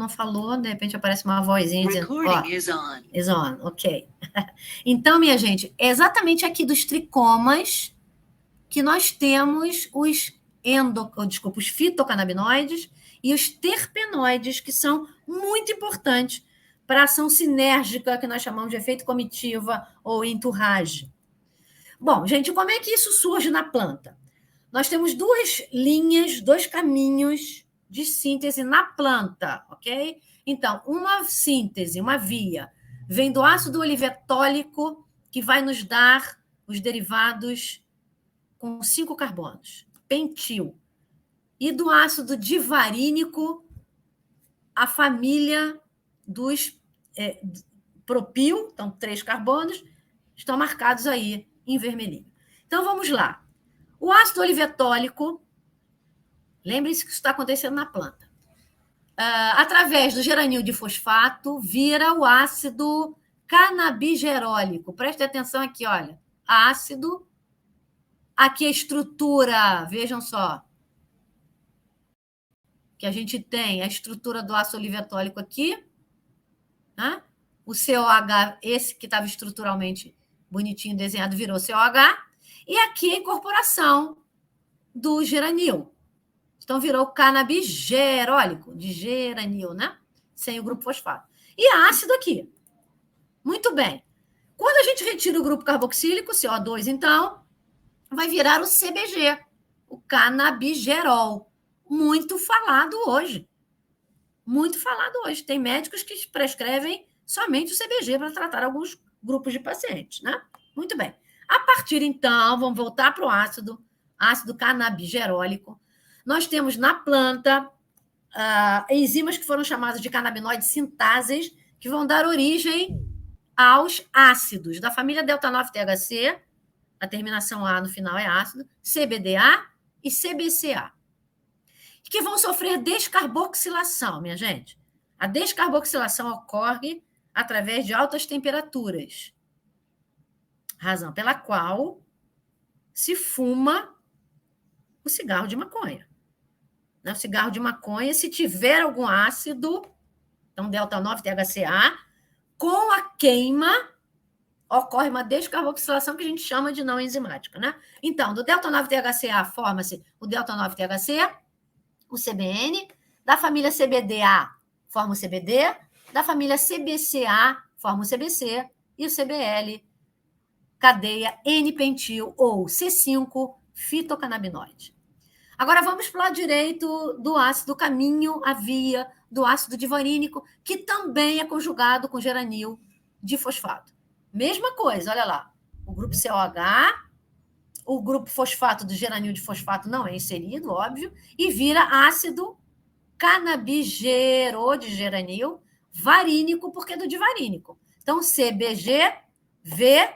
não falou, de repente aparece uma vozinha dizendo, ó, is on, ok. Então, minha gente, é exatamente aqui dos tricomas que nós temos os fitocannabinoides e os terpenoides, que são muito importantes para a ação sinérgica, que nós chamamos de efeito comitiva ou entourage. Bom, gente, como é que isso surge na planta? Nós temos duas linhas, dois caminhos de síntese na planta, ok? Então, uma síntese, uma via, vem do ácido olivetólico, que vai nos dar os derivados com 5 carbonos, pentil. E do ácido divarínico, a família dos propil, então 3 carbonos, estão marcados aí em vermelhinho. Então, vamos lá. O ácido olivetólico, lembre-se que isso está acontecendo na planta. Através do geranil de fosfato, vira o ácido canabigerólico. Preste atenção aqui, olha. Ácido. Aqui a estrutura, vejam só. Que a gente tem a estrutura do ácido olivetólico aqui. Né? O COH, esse que estava estruturalmente bonitinho desenhado, virou COH. E aqui a incorporação do geranil. Então, virou canabigerólico, de geranil, né? Sem o grupo fosfato. E ácido aqui. Muito bem. Quando a gente retira o grupo carboxílico, CO2, então, vai virar o CBG, o canabigerol. Muito falado hoje. Muito falado hoje. Tem médicos que prescrevem somente o CBG para tratar alguns grupos de pacientes, né? Muito bem. A partir, então, vamos voltar para o ácido canabigerólico. Nós temos na planta enzimas que foram chamadas de canabinoides sintases, que vão dar origem aos ácidos da família delta-9-THC, a terminação A no final é ácido, CBDA e CBCA, que vão sofrer descarboxilação, minha gente. A descarboxilação ocorre através de altas temperaturas, razão pela qual se fuma o cigarro de maconha. O cigarro de maconha, se tiver algum ácido, então delta-9-THCA, com a queima, ocorre uma descarboxilação que a gente chama de não enzimática, né? Então, do delta-9-THCA forma-se o delta-9-THC, o CBN, da família CBDA forma o CBD, da família CBCA forma o CBC e o CBL, cadeia N-pentil ou C5 fitocannabinoide. Agora vamos para o lado direito do ácido caminho, a via do ácido divarínico, que também é conjugado com geranil de fosfato. Mesma coisa, olha lá. O grupo COH, o grupo fosfato do geranil de fosfato não é inserido, óbvio, e vira ácido canabigero de geranil varínico, porque é do divarínico. Então, CBG, V,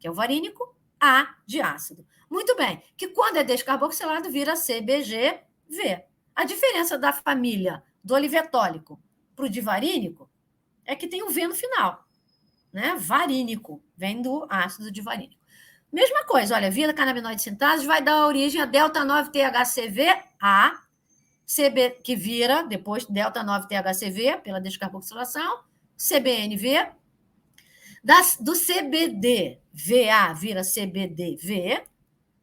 que é o varínico, A de ácido. Muito bem, que quando é descarboxilado vira CBGV. A diferença da família do olivetólico para o divarínico é que tem o V no final, né? Varínico, vem do ácido divarínico. Mesma coisa, olha, via canabinoide sintase vai dar origem a delta-9-THCV-A, que vira depois delta-9-THCV pela descarboxilação, CBNV, do CBD-VA vira CBDV,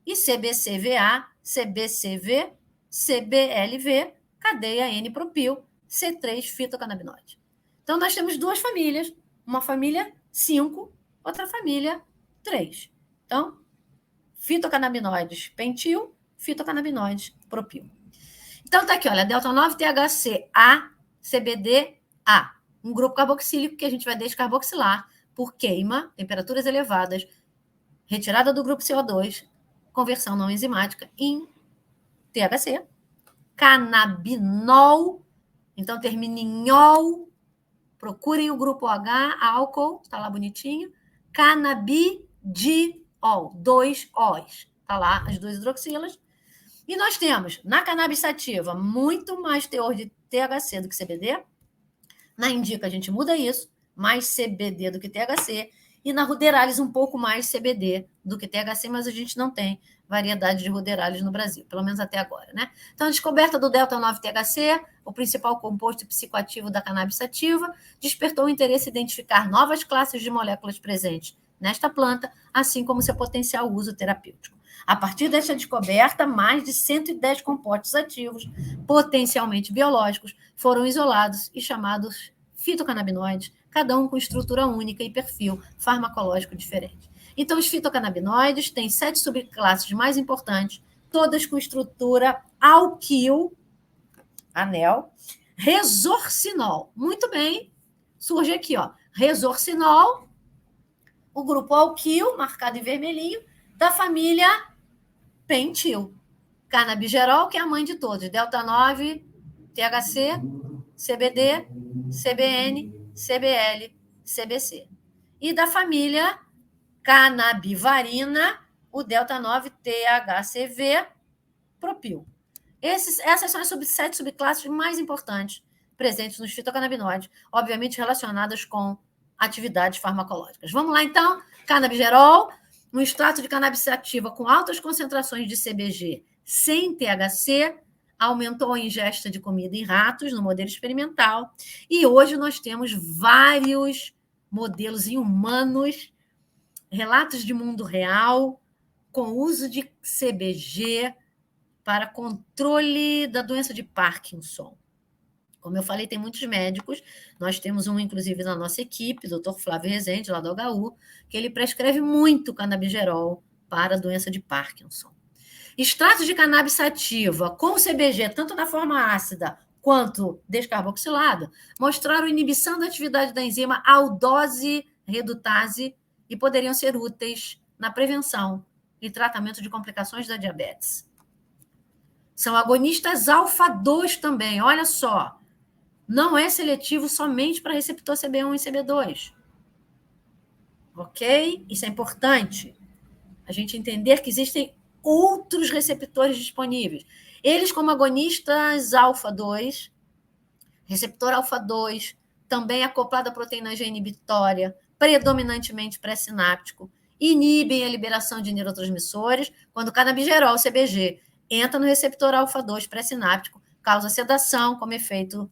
e CBCVA, CBCV, CBLV, cadeia N-propil, C3 fitocannabinoide. Então, nós temos duas famílias, uma família 5, outra família 3. Então, fitocannabinoides pentil, fitocannabinoides propil. Então, está aqui, olha, delta-9-THC-A, CBD-A, um grupo carboxílico que a gente vai descarboxilar por queima, temperaturas elevadas, retirada do grupo CO2, conversão não enzimática em THC, canabinol, então termina em ol, procurem o grupo H, álcool, está lá bonitinho, canabidiol, 2 O's, está lá as 2 hidroxilas, e nós temos na cannabis sativa muito mais teor de THC do que CBD, na indica a gente muda isso, mais CBD do que THC, e na Ruderalis um pouco mais CBD do que THC, mas a gente não tem variedade de Ruderalis no Brasil, pelo menos até agora, né? Então, a descoberta do delta-9-THC, o principal composto psicoativo da cannabis sativa, despertou o interesse em identificar novas classes de moléculas presentes nesta planta, assim como seu potencial uso terapêutico. A partir desta descoberta, mais de 110 compostos ativos, potencialmente biológicos, foram isolados e chamados fitocannabinoides, cada um com estrutura única e perfil farmacológico diferente. Então, os fitocannabinoides têm 7 subclasses mais importantes, todas com estrutura alquil, anel, resorcinol. Muito bem, surge aqui, ó, resorcinol, o grupo alquil, marcado em vermelhinho, da família pentil. Canabigerol, que é a mãe de todos, delta-9, THC, CBD, CBN, CBL, CBC. E da família canabivarina, o delta-9-THCV, propil. Essas são as 7 subclasses mais importantes presentes nos fitocannabinoides, obviamente relacionadas com atividades farmacológicas. Vamos lá, então. Canabigerol, um extrato de cannabis sativa com altas concentrações de CBG sem THC, aumentou a ingesta de comida em ratos no modelo experimental, e hoje nós temos vários modelos em humanos, relatos de mundo real, com uso de CBG para controle da doença de Parkinson. Como eu falei, tem muitos médicos, nós temos um, inclusive, na nossa equipe, o Dr. Flávio Rezende, lá do HU, que ele prescreve muito canabigerol para a doença de Parkinson. Extratos de cannabis sativa com CBG, tanto na forma ácida quanto descarboxilada, mostraram inibição da atividade da enzima aldose redutase e poderiam ser úteis na prevenção e tratamento de complicações da diabetes. São agonistas alfa-2 também, olha só. Não é seletivo somente para receptor CB1 e CB2. Ok? Isso é importante. A gente entender que existem outros receptores disponíveis. Eles, como agonistas alfa-2, receptor alfa-2, também acoplado à proteína G inibitória, predominantemente pré-sináptico, inibem a liberação de neurotransmissores. Quando o canabigerol, CBG, entra no receptor alfa-2 pré-sináptico, causa sedação como efeito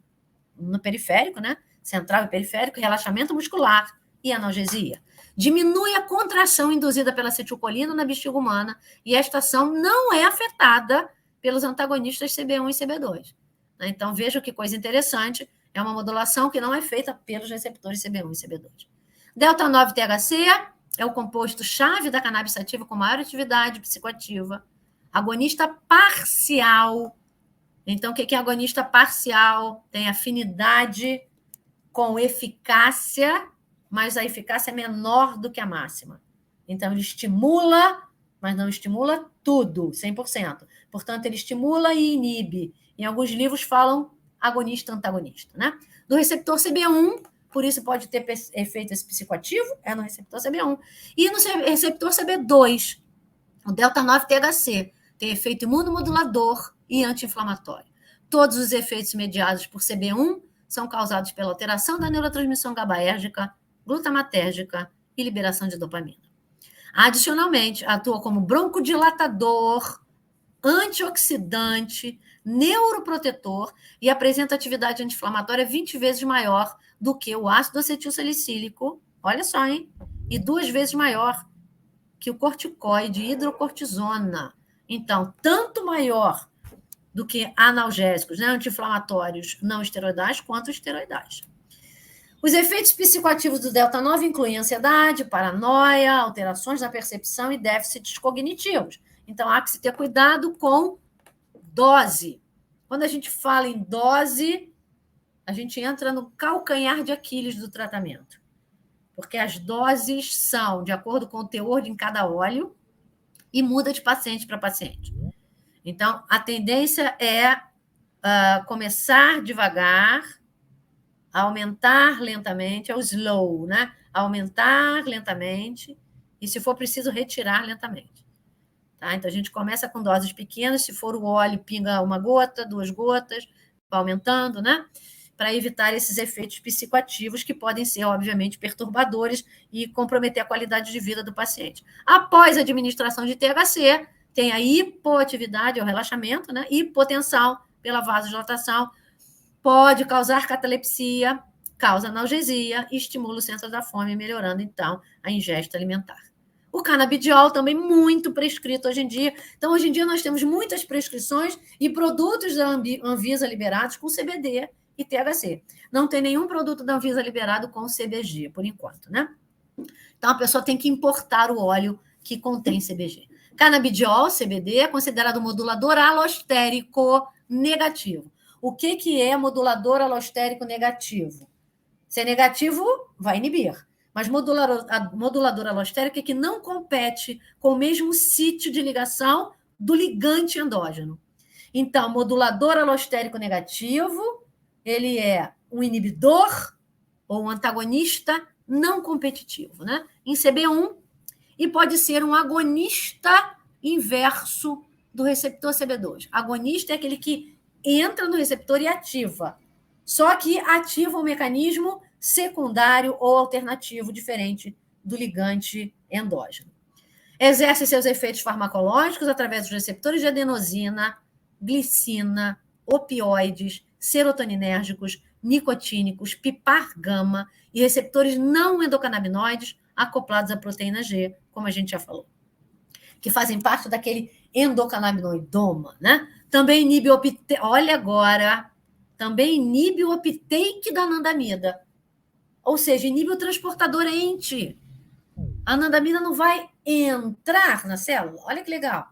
no periférico, né? Central e periférico, relaxamento muscular e analgesia. Diminui a contração induzida pela acetilcolina na bexiga humana e esta ação não é afetada pelos antagonistas CB1 e CB2. Então, veja que coisa interessante, é uma modulação que não é feita pelos receptores CB1 e CB2. Delta-9-THC é o composto-chave da cannabis sativa com maior atividade psicoativa, agonista parcial. Então, o que é agonista parcial? Tem afinidade com eficácia, mas a eficácia é menor do que a máxima. Então, ele estimula, mas não estimula tudo, 100%. Portanto, ele estimula e inibe. Em alguns livros falam agonista-antagonista, né? Do receptor CB1, por isso pode ter efeito esse psicoativo, é no receptor CB1. E no receptor CB2, o delta-9-THC, tem efeito imunomodulador e anti-inflamatório. Todos os efeitos mediados por CB1 são causados pela alteração da neurotransmissão GABAérgica, glutamatérgica e liberação de dopamina. Adicionalmente, atua como broncodilatador, antioxidante, neuroprotetor e apresenta atividade anti-inflamatória 20 vezes maior do que o ácido acetilsalicílico, olha só, hein? E 2 vezes maior que o corticoide, hidrocortisona. Então, tanto maior do que analgésicos, né, anti-inflamatórios não esteroidais, quanto esteroidais. Os efeitos psicoativos do delta-9 incluem ansiedade, paranoia, alterações na percepção e déficits cognitivos. Então, há que se ter cuidado com dose. Quando a gente fala em dose, a gente entra no calcanhar de Aquiles do tratamento. Porque as doses são de acordo com o teor em cada óleo e muda de paciente para paciente. Então, a tendência é começar devagar, aumentar lentamente, é o slow, né? Aumentar lentamente e, se for preciso, retirar lentamente. Tá? Então, a gente começa com doses pequenas, se for o óleo, pinga 1 gota, 2 gotas, vai aumentando, né? para evitar esses efeitos psicoativos que podem ser, obviamente, perturbadores e comprometer a qualidade de vida do paciente. Após a administração de THC, tem a hipoatividade, o relaxamento, né? Hipotensão pela vasodilatação, pode causar catalepsia, causa analgesia e estimula o centro da fome, melhorando, então, a ingesta alimentar. O canabidiol também muito prescrito hoje em dia. Então, hoje em dia, nós temos muitas prescrições e produtos da Anvisa liberados com CBD e THC. Não tem nenhum produto da Anvisa liberado com CBG, por enquanto, né? Então, a pessoa tem que importar o óleo que contém CBG. Canabidiol, CBD, é considerado modulador alostérico negativo. O que é modulador alostérico negativo? Se é negativo, vai inibir. Mas modulador alostérico é que não compete com o mesmo sítio de ligação do ligante endógeno. Então, modulador alostérico negativo, ele é um inibidor ou um antagonista não competitivo, né? Em CB1, e pode ser um agonista inverso do receptor CB2. Agonista é aquele que entra no receptor e ativa. Só que ativa um mecanismo secundário ou alternativo diferente do ligante endógeno. Exerce seus efeitos farmacológicos através dos receptores de adenosina, glicina, opioides, serotoninérgicos, nicotínicos, pipar-gama e receptores não endocannabinoides acoplados à proteína G, como a gente já falou, que fazem parte daquele endocannabinoidoma, né? Também inibe o uptake, olha agora, também inibe o uptake da anandamida, ou seja, inibe o transportador ente. A anandamida não vai entrar na célula, olha que legal.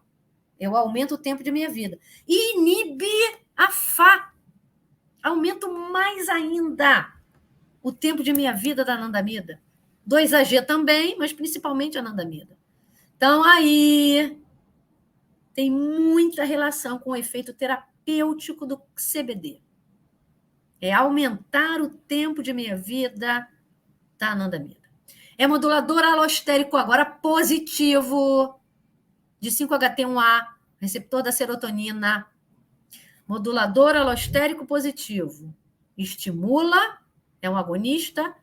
Eu aumento o tempo de minha vida. E inibe a FA, aumento mais ainda o tempo de minha vida da anandamida. 2AG também, mas principalmente a anandamida. Então, aí tem muita relação com o efeito terapêutico do CBD. É aumentar o tempo de minha vida da anandamida. É modulador alostérico agora positivo de 5-HT1A, receptor da serotonina. Modulador alostérico positivo. Estimula, é um agonista,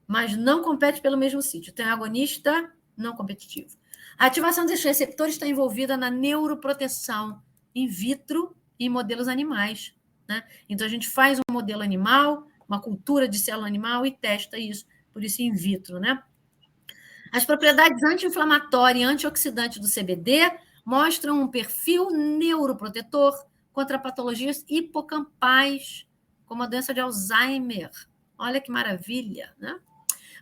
mas não compete pelo mesmo sítio. Tem agonista não competitivo. A ativação desses receptores está envolvida na neuroproteção in vitro e em modelos animais, né? Então, a gente faz um modelo animal, uma cultura de célula animal e testa isso, por isso in vitro, né? As propriedades anti-inflamatória e antioxidante do CBD mostram um perfil neuroprotetor contra patologias hipocampais, como a doença de Alzheimer. Olha que maravilha, né?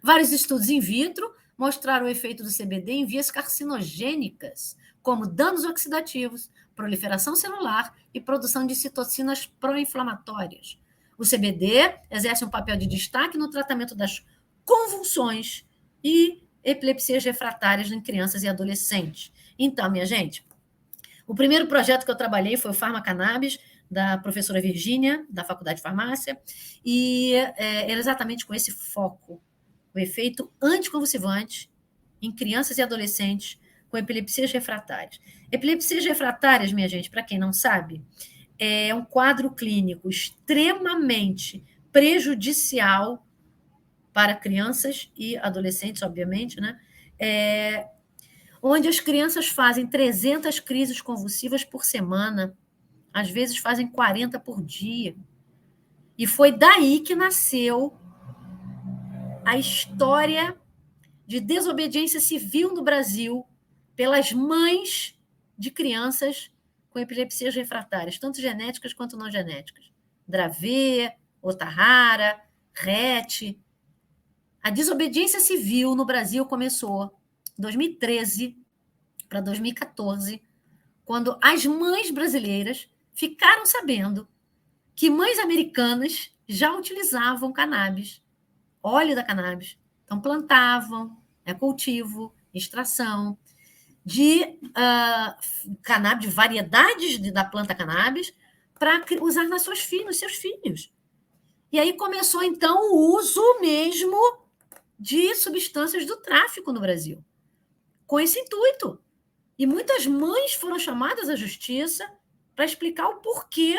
Vários estudos in vitro mostraram o efeito do CBD em vias carcinogênicas, como danos oxidativos, proliferação celular e produção de citocinas pró-inflamatórias. O CBD exerce um papel de destaque no tratamento das convulsões e epilepsias refratárias em crianças e adolescentes. Então, minha gente, o primeiro projeto que eu trabalhei foi o Farmacannabis, da professora Virgínia, da Faculdade de Farmácia, e era exatamente com esse foco, o efeito anticonvulsivante em crianças e adolescentes com epilepsias refratárias. Epilepsias refratárias, minha gente, para quem não sabe, é um quadro clínico extremamente prejudicial para crianças e adolescentes, obviamente, né? Onde as crianças fazem 300 crises convulsivas por semana, às vezes fazem 40 por dia. E foi daí que nasceu a história de desobediência civil no Brasil pelas mães de crianças com epilepsias refratárias, tanto genéticas quanto não genéticas. Dravet, Ohtahara, Rett. A desobediência civil no Brasil começou em 2013 para 2014, quando as mães brasileiras ficaram sabendo que mães americanas já utilizavam cannabis, óleo da cannabis. Então, plantavam, cultivo, extração de cannabis, de variedades da planta cannabis, para usar nos seus filhos. E aí começou, então, o uso mesmo de substâncias do tráfico no Brasil, com esse intuito. E muitas mães foram chamadas à justiça para explicar o porquê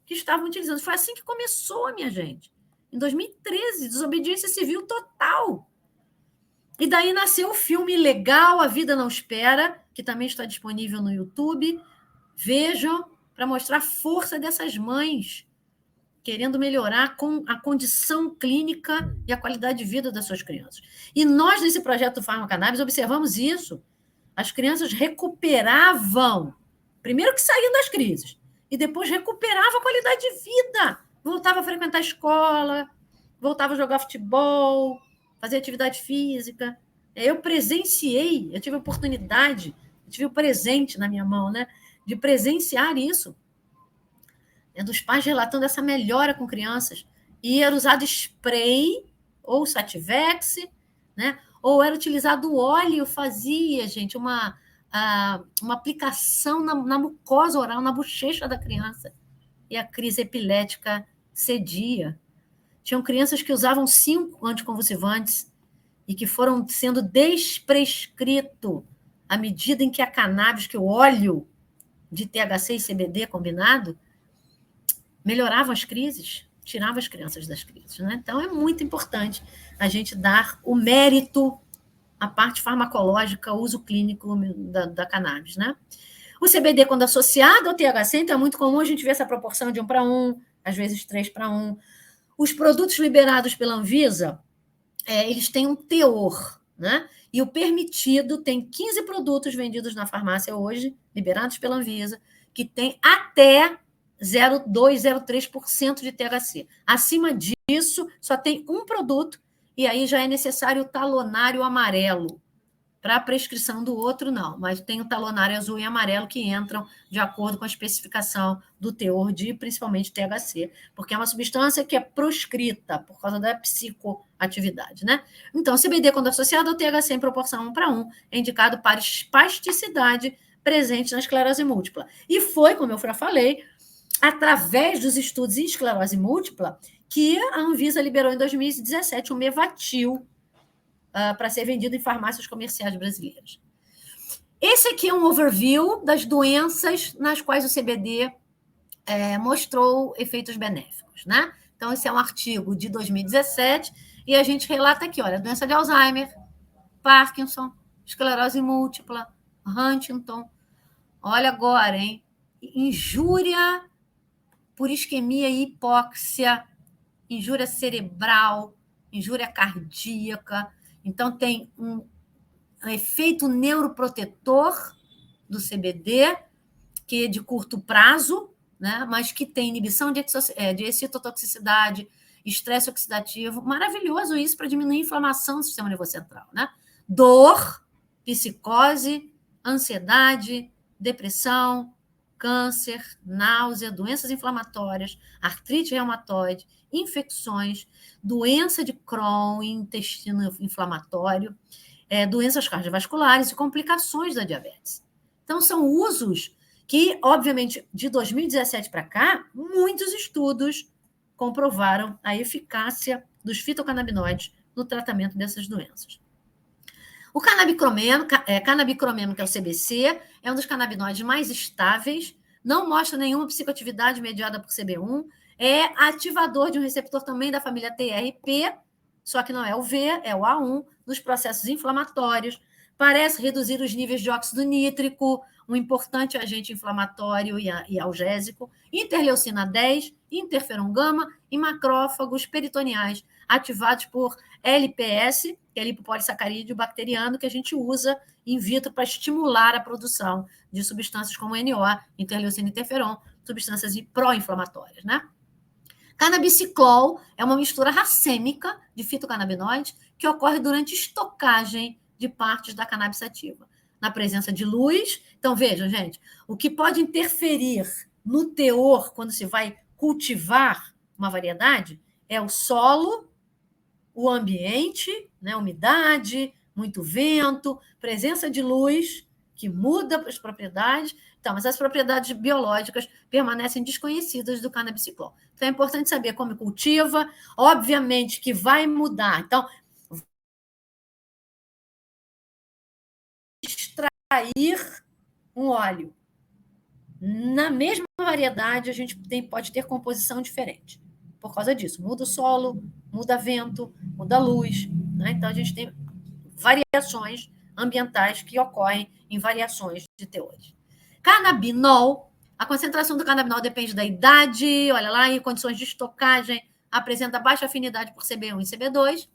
que estavam utilizando. Foi assim que começou, minha gente. Em 2013, desobediência civil total. E daí nasceu o filme legal, A Vida Não Espera, que também está disponível no YouTube. Vejam, para mostrar a força dessas mães querendo melhorar com a condição clínica e a qualidade de vida das suas crianças. E nós, nesse projeto Farmacannabis, observamos isso. As crianças recuperavam, primeiro que saíam das crises, e depois recuperavam a qualidade de vida. Voltava a frequentar a escola, voltava a jogar futebol, fazer atividade física. Eu presenciei, eu tive a oportunidade, eu tive o presente na minha mão, né, de presenciar isso, dos pais relatando essa melhora com crianças. E era usado spray, ou Sativex, né? Ou era utilizado óleo, fazia, gente, uma aplicação na mucosa oral, na bochecha da criança. E a crise epilética cedia. Tinham crianças que usavam 5 anticonvulsivantes e que foram sendo desprescritos à medida em que a cannabis, que o óleo de THC e CBD combinado, melhoravam as crises, tiravam as crianças das crises. Né? Então, é muito importante a gente dar o mérito à parte farmacológica, ao uso clínico da cannabis. Né? O CBD, quando associado ao THC, então é muito comum a gente ver essa proporção de 1:1, às vezes 3:1. Os produtos liberados pela Anvisa, eles têm um teor, né? E o permitido tem 15 produtos vendidos na farmácia hoje, liberados pela Anvisa, que tem até 0,2, 0,3% de THC. Acima disso, só tem um produto, e aí já é necessário o talonário amarelo. Para a prescrição do outro, não, mas tem o talonário azul e amarelo que entram de acordo com a especificação do teor de, principalmente, THC, porque é uma substância que é proscrita por causa da psicoatividade, né? Então, o CBD, quando associado ao THC em proporção 1:1, é indicado para espasticidade presente na esclerose múltipla. E foi, como eu já falei, através dos estudos em esclerose múltipla que a Anvisa liberou em 2017 o Mevatil, para ser vendido em farmácias comerciais brasileiras. Esse aqui é um overview das doenças nas quais o CBD mostrou efeitos benéficos. Né? Então, esse é um artigo de 2017 e a gente relata aqui, olha, doença de Alzheimer, Parkinson, esclerose múltipla, Huntington. Olha agora, hein? Injúria por isquemia e hipóxia, injúria cerebral, injúria cardíaca. Então, tem um efeito neuroprotetor do CBD, que é de curto prazo, né, mas que tem inibição de excitotoxicidade, estresse oxidativo. Maravilhoso isso para diminuir a inflamação do sistema nervoso central. Né? Dor, psicose, ansiedade, depressão, câncer, náusea, doenças inflamatórias, artrite reumatoide, infecções, doença de Crohn, intestino inflamatório, doenças cardiovasculares e complicações da diabetes. Então, são usos que, obviamente, de 2017 para cá, muitos estudos comprovaram a eficácia dos fitocannabinoides no tratamento dessas doenças. O canabicromeno, que é o CBC, é um dos canabinoides mais estáveis, não mostra nenhuma psicoatividade mediada por CB1, é ativador de um receptor também da família TRP, só que não é o V, é o A1, nos processos inflamatórios, parece reduzir os níveis de óxido nítrico, um importante agente inflamatório e algésico, interleucina 10, interferon gama e macrófagos peritoneais, ativados por LPS, que é lipopolissacarídeo bacteriano, que a gente usa in vitro para estimular a produção de substâncias como NO, interleucina e interferon, substâncias pró-inflamatórias, né? Cannabiciclol é uma mistura racêmica de fitocannabinoides que ocorre durante estocagem de partes da cannabis sativa, na presença de luz. Então, vejam, gente, o que pode interferir no teor quando se vai cultivar uma variedade é o solo, o ambiente, né, umidade, muito vento, presença de luz, que muda as propriedades. Então, mas as propriedades biológicas permanecem desconhecidas do cannabiciclol. Então, é importante saber como cultiva, obviamente que vai mudar. Então, extrair um óleo. Na mesma variedade, a gente pode ter composição diferente. Por causa disso, muda o solo, muda vento, muda a luz. Né? Então, a gente tem variações ambientais que ocorrem em variações de teores. Canabinol, a concentração do canabinol depende da idade, olha lá, em condições de estocagem, apresenta baixa afinidade por CB1 e CB2.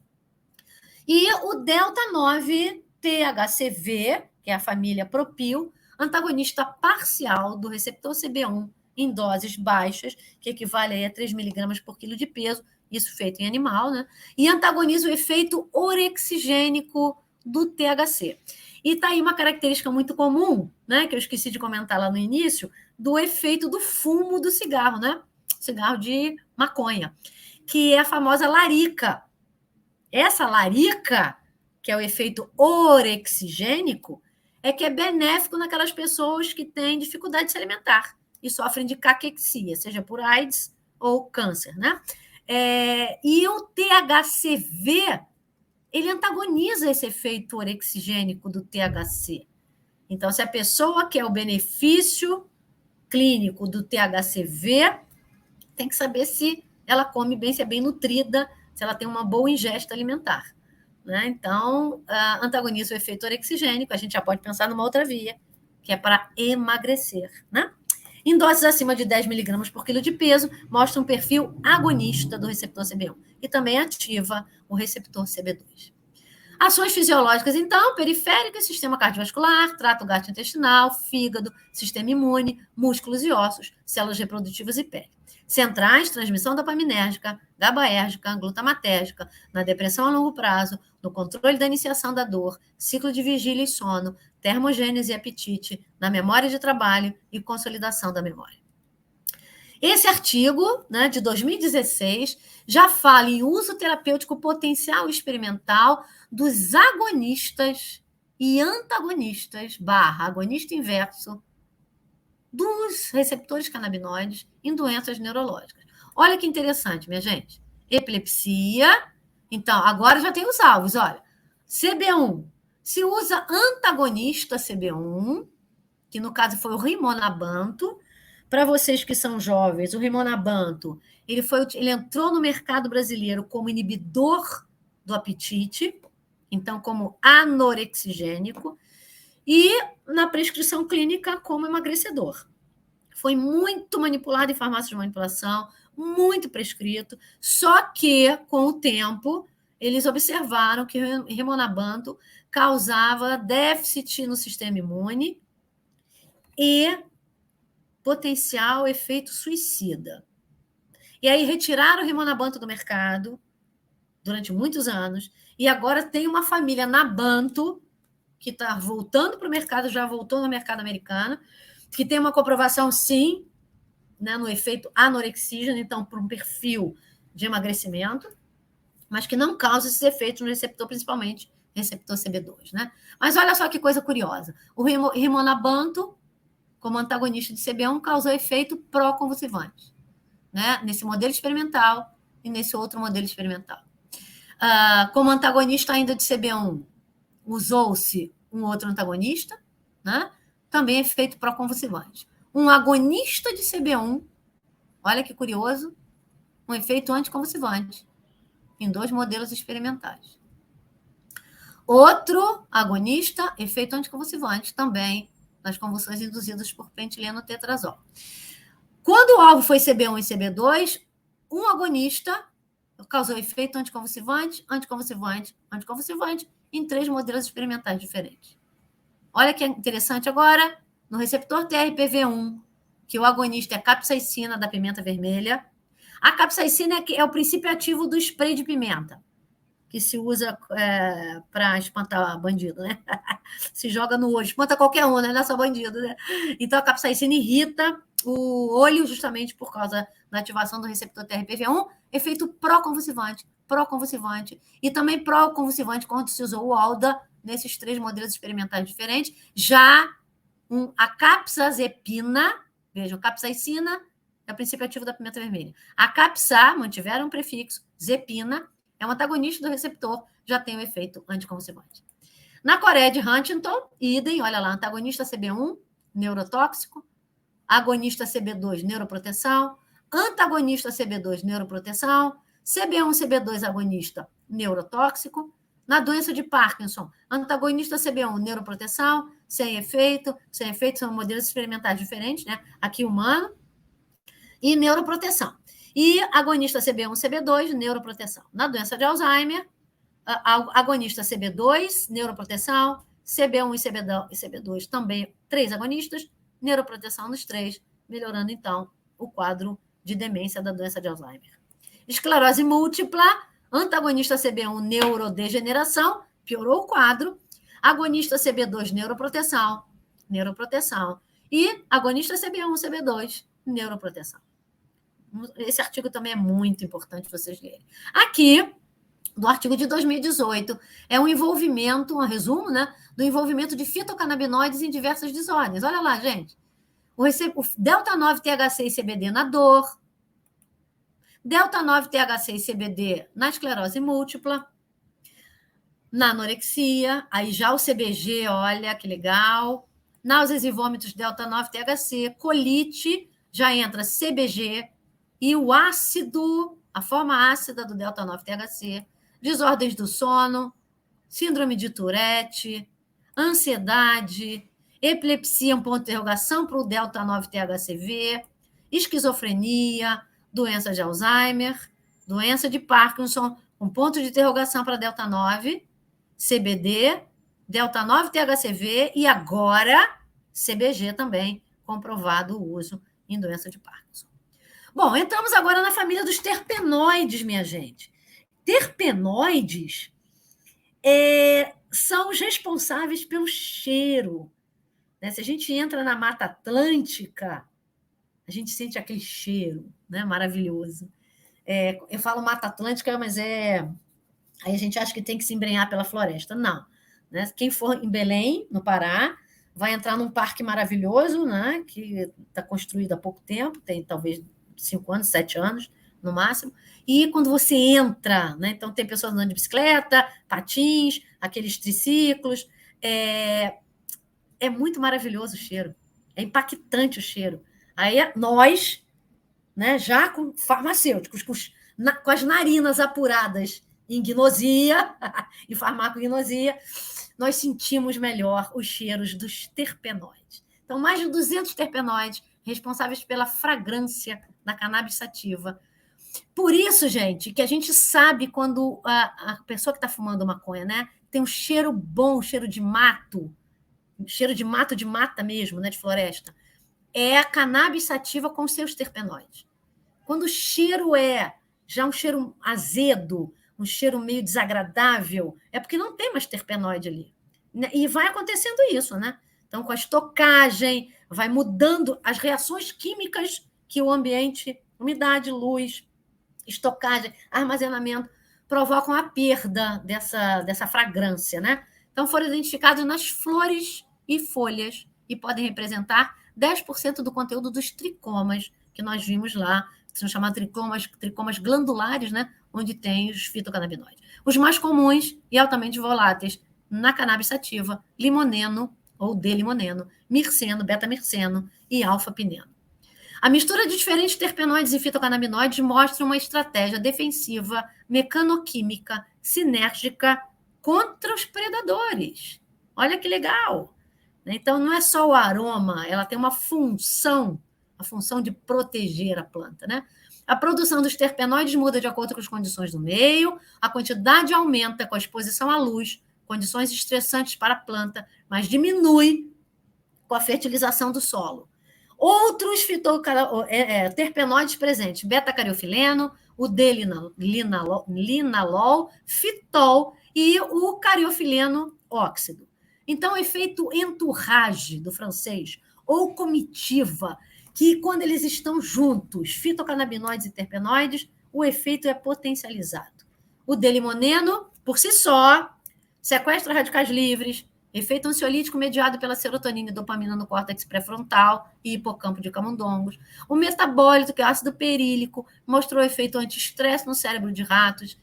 E o delta 9-THCV, que é a família propil, antagonista parcial do receptor CB1 em doses baixas, que equivale a 3 miligramas por quilo de peso, isso feito em animal, né? E antagoniza o efeito orexigênico do THC. E está aí uma característica muito comum, né, que eu esqueci de comentar lá no início, do efeito do fumo do cigarro, né? Cigarro de maconha, que é a famosa larica. Essa larica, que é o efeito orexigênico, é que é benéfico naquelas pessoas que têm dificuldade de se alimentar e sofrem de caquexia, seja por AIDS ou câncer, né? E o THCV, ele antagoniza esse efeito orexigênico do THC. Então, se a pessoa quer o benefício clínico do THCV, tem que saber se ela come bem, se é bem nutrida, se ela tem uma boa ingesta alimentar. Né? Então, antagoniza o efeito orexigênico, a gente já pode pensar numa outra via, que é para emagrecer. Né? Em doses acima de 10 miligramas por quilo de peso, mostra um perfil agonista do receptor CB1 e também ativa o receptor CB2. Ações fisiológicas, então, periféricas, sistema cardiovascular, trato gastrointestinal, fígado, sistema imune, músculos e ossos, células reprodutivas e pele. Centrais, transmissão dopaminérgica, GABAérgica, glutamatérgica, na depressão a longo prazo, no controle da iniciação da dor, ciclo de vigília e sono, termogênese e apetite, na memória de trabalho e consolidação da memória. Esse artigo, né, de 2016, já fala em uso terapêutico potencial experimental dos agonistas e antagonistas, agonista inverso, dos receptores canabinoides em doenças neurológicas. Olha que interessante, minha gente. Epilepsia. Então, agora já tem os alvos, olha. CB1. Se usa antagonista CB1, que no caso foi o rimonabanto. Para vocês que são jovens, o rimonabanto, ele entrou no mercado brasileiro como inibidor do apetite, então como anorexigênico, e na prescrição clínica como emagrecedor. Foi muito manipulado em farmácias de manipulação, muito prescrito, só que, com o tempo, eles observaram que o rimonabanto causava déficit no sistema imune e potencial efeito suicida. E aí retiraram o rimonabanto do mercado durante muitos anos, e agora tem uma família Nabanto que está voltando para o mercado, já voltou no mercado americano, que tem uma comprovação, sim, né, no efeito anorexígeno, então, para um perfil de emagrecimento, mas que não causa esses efeitos no receptor, principalmente receptor CB2. Né? Mas olha só que coisa curiosa. O rimonabanto, como antagonista de CB1, causou efeito pró-convulsivante, né? Nesse modelo experimental e nesse outro modelo experimental. Como antagonista ainda de CB1, usou-se um outro antagonista, né? Também efeito pró-convulsivante. Um agonista de CB1, olha que curioso, um efeito anticonvulsivante em 2 modelos experimentais. Outro agonista, efeito anticonvulsivante, também nas convulsões induzidas por pentileno tetrazol. Quando o alvo foi CB1 e CB2, um agonista causou efeito anticonvulsivante, anticonvulsivante, anticonvulsivante em 3 modelos experimentais diferentes. Olha que interessante agora, no receptor TRPV1, que o agonista é a capsaicina da pimenta vermelha. A capsaicina é o princípio ativo do spray de pimenta, que se usa para espantar bandido, né? Se joga no olho, espanta qualquer um, né? Não é só bandido, né? Então, a capsaicina irrita o olho justamente por causa da ativação do receptor TRPV1, efeito pró-convulsivante, e também pró-convulsivante quando se usou o ALDA nesses 3 modelos experimentais diferentes. Já a capsazepina, vejam, capsaicina é o princípio ativo da pimenta vermelha. A capsa, mantiveram um prefixo, zepina, é um antagonista do receptor, já tem o efeito anticonvulsivante. Na Coreia de Huntington, idem, olha lá, antagonista CB1, neurotóxico, agonista CB2, neuroproteção, antagonista CB2, neuroproteção, CB1, CB2, agonista, neurotóxico. Na doença de Parkinson, antagonista CB1, neuroproteção, sem efeito são modelos experimentais diferentes, né? Aqui humano, e neuroproteção. E agonista CB1, CB2, neuroproteção. Na doença de Alzheimer, agonista CB2, neuroproteção, CB1 e CB2 também 3 agonistas, neuroproteção nos 3, melhorando, então, o quadro de demência da doença de Alzheimer. Esclerose múltipla, antagonista CB1, neurodegeneração, piorou o quadro, agonista CB2, neuroproteção, e agonista CB1, CB2, neuroproteção. Esse artigo também é muito importante vocês lerem. Aqui, do artigo de 2018, é um envolvimento, um resumo, né, do envolvimento de fitocannabinoides em diversas desordens. Olha lá, gente. O delta-9 THC e CBD na dor, delta-9 THC e CBD na esclerose múltipla, na anorexia, aí já o CBG, olha que legal, náuseas e vômitos delta-9 THC, colite, já entra CBG, e o ácido, a forma ácida do delta-9 THC, desordens do sono, síndrome de Tourette, ansiedade, epilepsia, um ponto de interrogação para o delta-9 THCV, esquizofrenia, doença de Alzheimer, doença de Parkinson, um ponto de interrogação para delta-9, CBD, delta-9 THCV e agora CBG também, comprovado o uso em doença de Parkinson. Bom, entramos agora na família dos terpenoides, minha gente. Terpenoides são os responsáveis pelo cheiro. Né? Se a gente entra na Mata Atlântica, a gente sente aquele cheiro, né? Maravilhoso. Eu falo Mata Atlântica, mas aí a gente acha que tem que se embrenhar pela floresta. Não. Né? Quem for em Belém, no Pará, vai entrar num parque maravilhoso, né? Que está construído há pouco tempo, tem talvez 5 anos, 7 anos, no máximo. E quando você entra, né? Então tem pessoas andando de bicicleta, patins, aqueles triciclos. É muito maravilhoso o cheiro. É impactante o cheiro. Aí nós, né, já com farmacêuticos, com as narinas apuradas em gnosia e farmacognosia, nós sentimos melhor os cheiros dos terpenoides. Então, mais de 200 terpenoides responsáveis pela fragrância da cannabis sativa. Por isso, gente, que a gente sabe quando a pessoa que está fumando maconha, né, tem um cheiro bom, um cheiro de mato, de mata mesmo, né, de floresta, é a cannabis sativa com seus terpenoides. Quando o cheiro é já um cheiro azedo, um cheiro meio desagradável, é porque não tem mais terpenoide ali. E vai acontecendo isso, né? Então, com a estocagem, vai mudando as reações químicas que o ambiente, umidade, luz, estocagem, armazenamento, provocam a perda dessa fragrância, né? Então, foram identificados nas flores e folhas e podem representar 10% do conteúdo dos tricomas que nós vimos lá, que são chamados tricomas glandulares, né? Onde tem os fitocannabinoides. Os mais comuns e altamente voláteis na cannabis sativa, limoneno ou D-limoneno, mirceno, beta-mirceno e alfa-pineno. A mistura de diferentes terpenoides e fitocannabinoides mostra uma estratégia defensiva, mecanoquímica, sinérgica contra os predadores. Olha que legal! Então, não é só o aroma, ela tem uma função, a função de proteger a planta, né? A produção dos terpenoides muda de acordo com as condições do meio, a quantidade aumenta com a exposição à luz, condições estressantes para a planta, mas diminui com a fertilização do solo. Outros terpenoides presentes, beta-cariofileno, o D-linalol, fitol e o cariofileno óxido. Então, o efeito entourage, do francês, ou comitiva, que quando eles estão juntos, fitocannabinoides e terpenoides, o efeito é potencializado. O D-limoneno, por si só, sequestra radicais livres, efeito ansiolítico mediado pela serotonina e dopamina no córtex pré-frontal e hipocampo de camundongos. O metabólito, que é o ácido perílico, mostrou efeito anti-estresse no cérebro de ratos.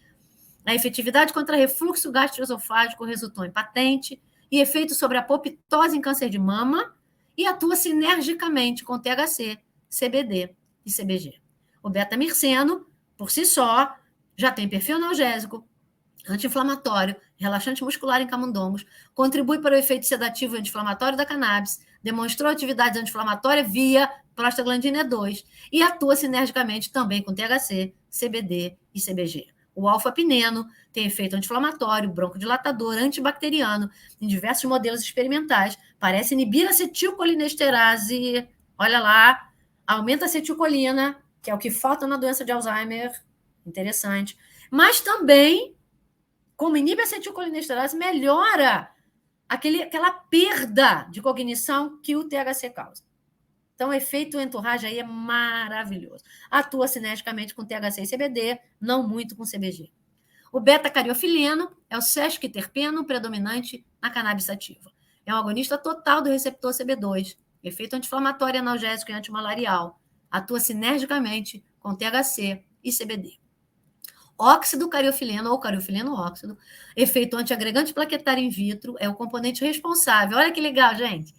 A efetividade contra refluxo gastroesofágico resultou em patente e efeito sobre a apoptose em câncer de mama e atua sinergicamente com THC, CBD e CBG. O beta-mirceno, por si só, já tem perfil analgésico, anti-inflamatório, relaxante muscular em camundongos, contribui para o efeito sedativo e anti-inflamatório da cannabis, demonstrou atividade anti-inflamatória via prostaglandina E2 e atua sinergicamente também com THC, CBD e CBG. O alfa-pineno tem efeito anti-inflamatório, broncodilatador, antibacteriano em diversos modelos experimentais, parece inibir a acetilcolinesterase, olha lá, aumenta a acetilcolina, que é o que falta na doença de Alzheimer, interessante, mas também, como inibe a acetilcolinesterase, melhora aquela perda de cognição que o THC causa. Então, o efeito entourage aí é maravilhoso. Atua cineticamente com THC e CBD, não muito com CBG. O beta-cariofileno é o sesquiterpeno predominante na cannabis sativa. É um agonista total do receptor CB2, efeito anti-inflamatório, analgésico e antimalarial. Atua sinergicamente com THC e CBD. Óxido cariofileno ou cariofileno óxido, efeito antiagregante plaquetário in vitro, é o componente responsável. Olha que legal, gente.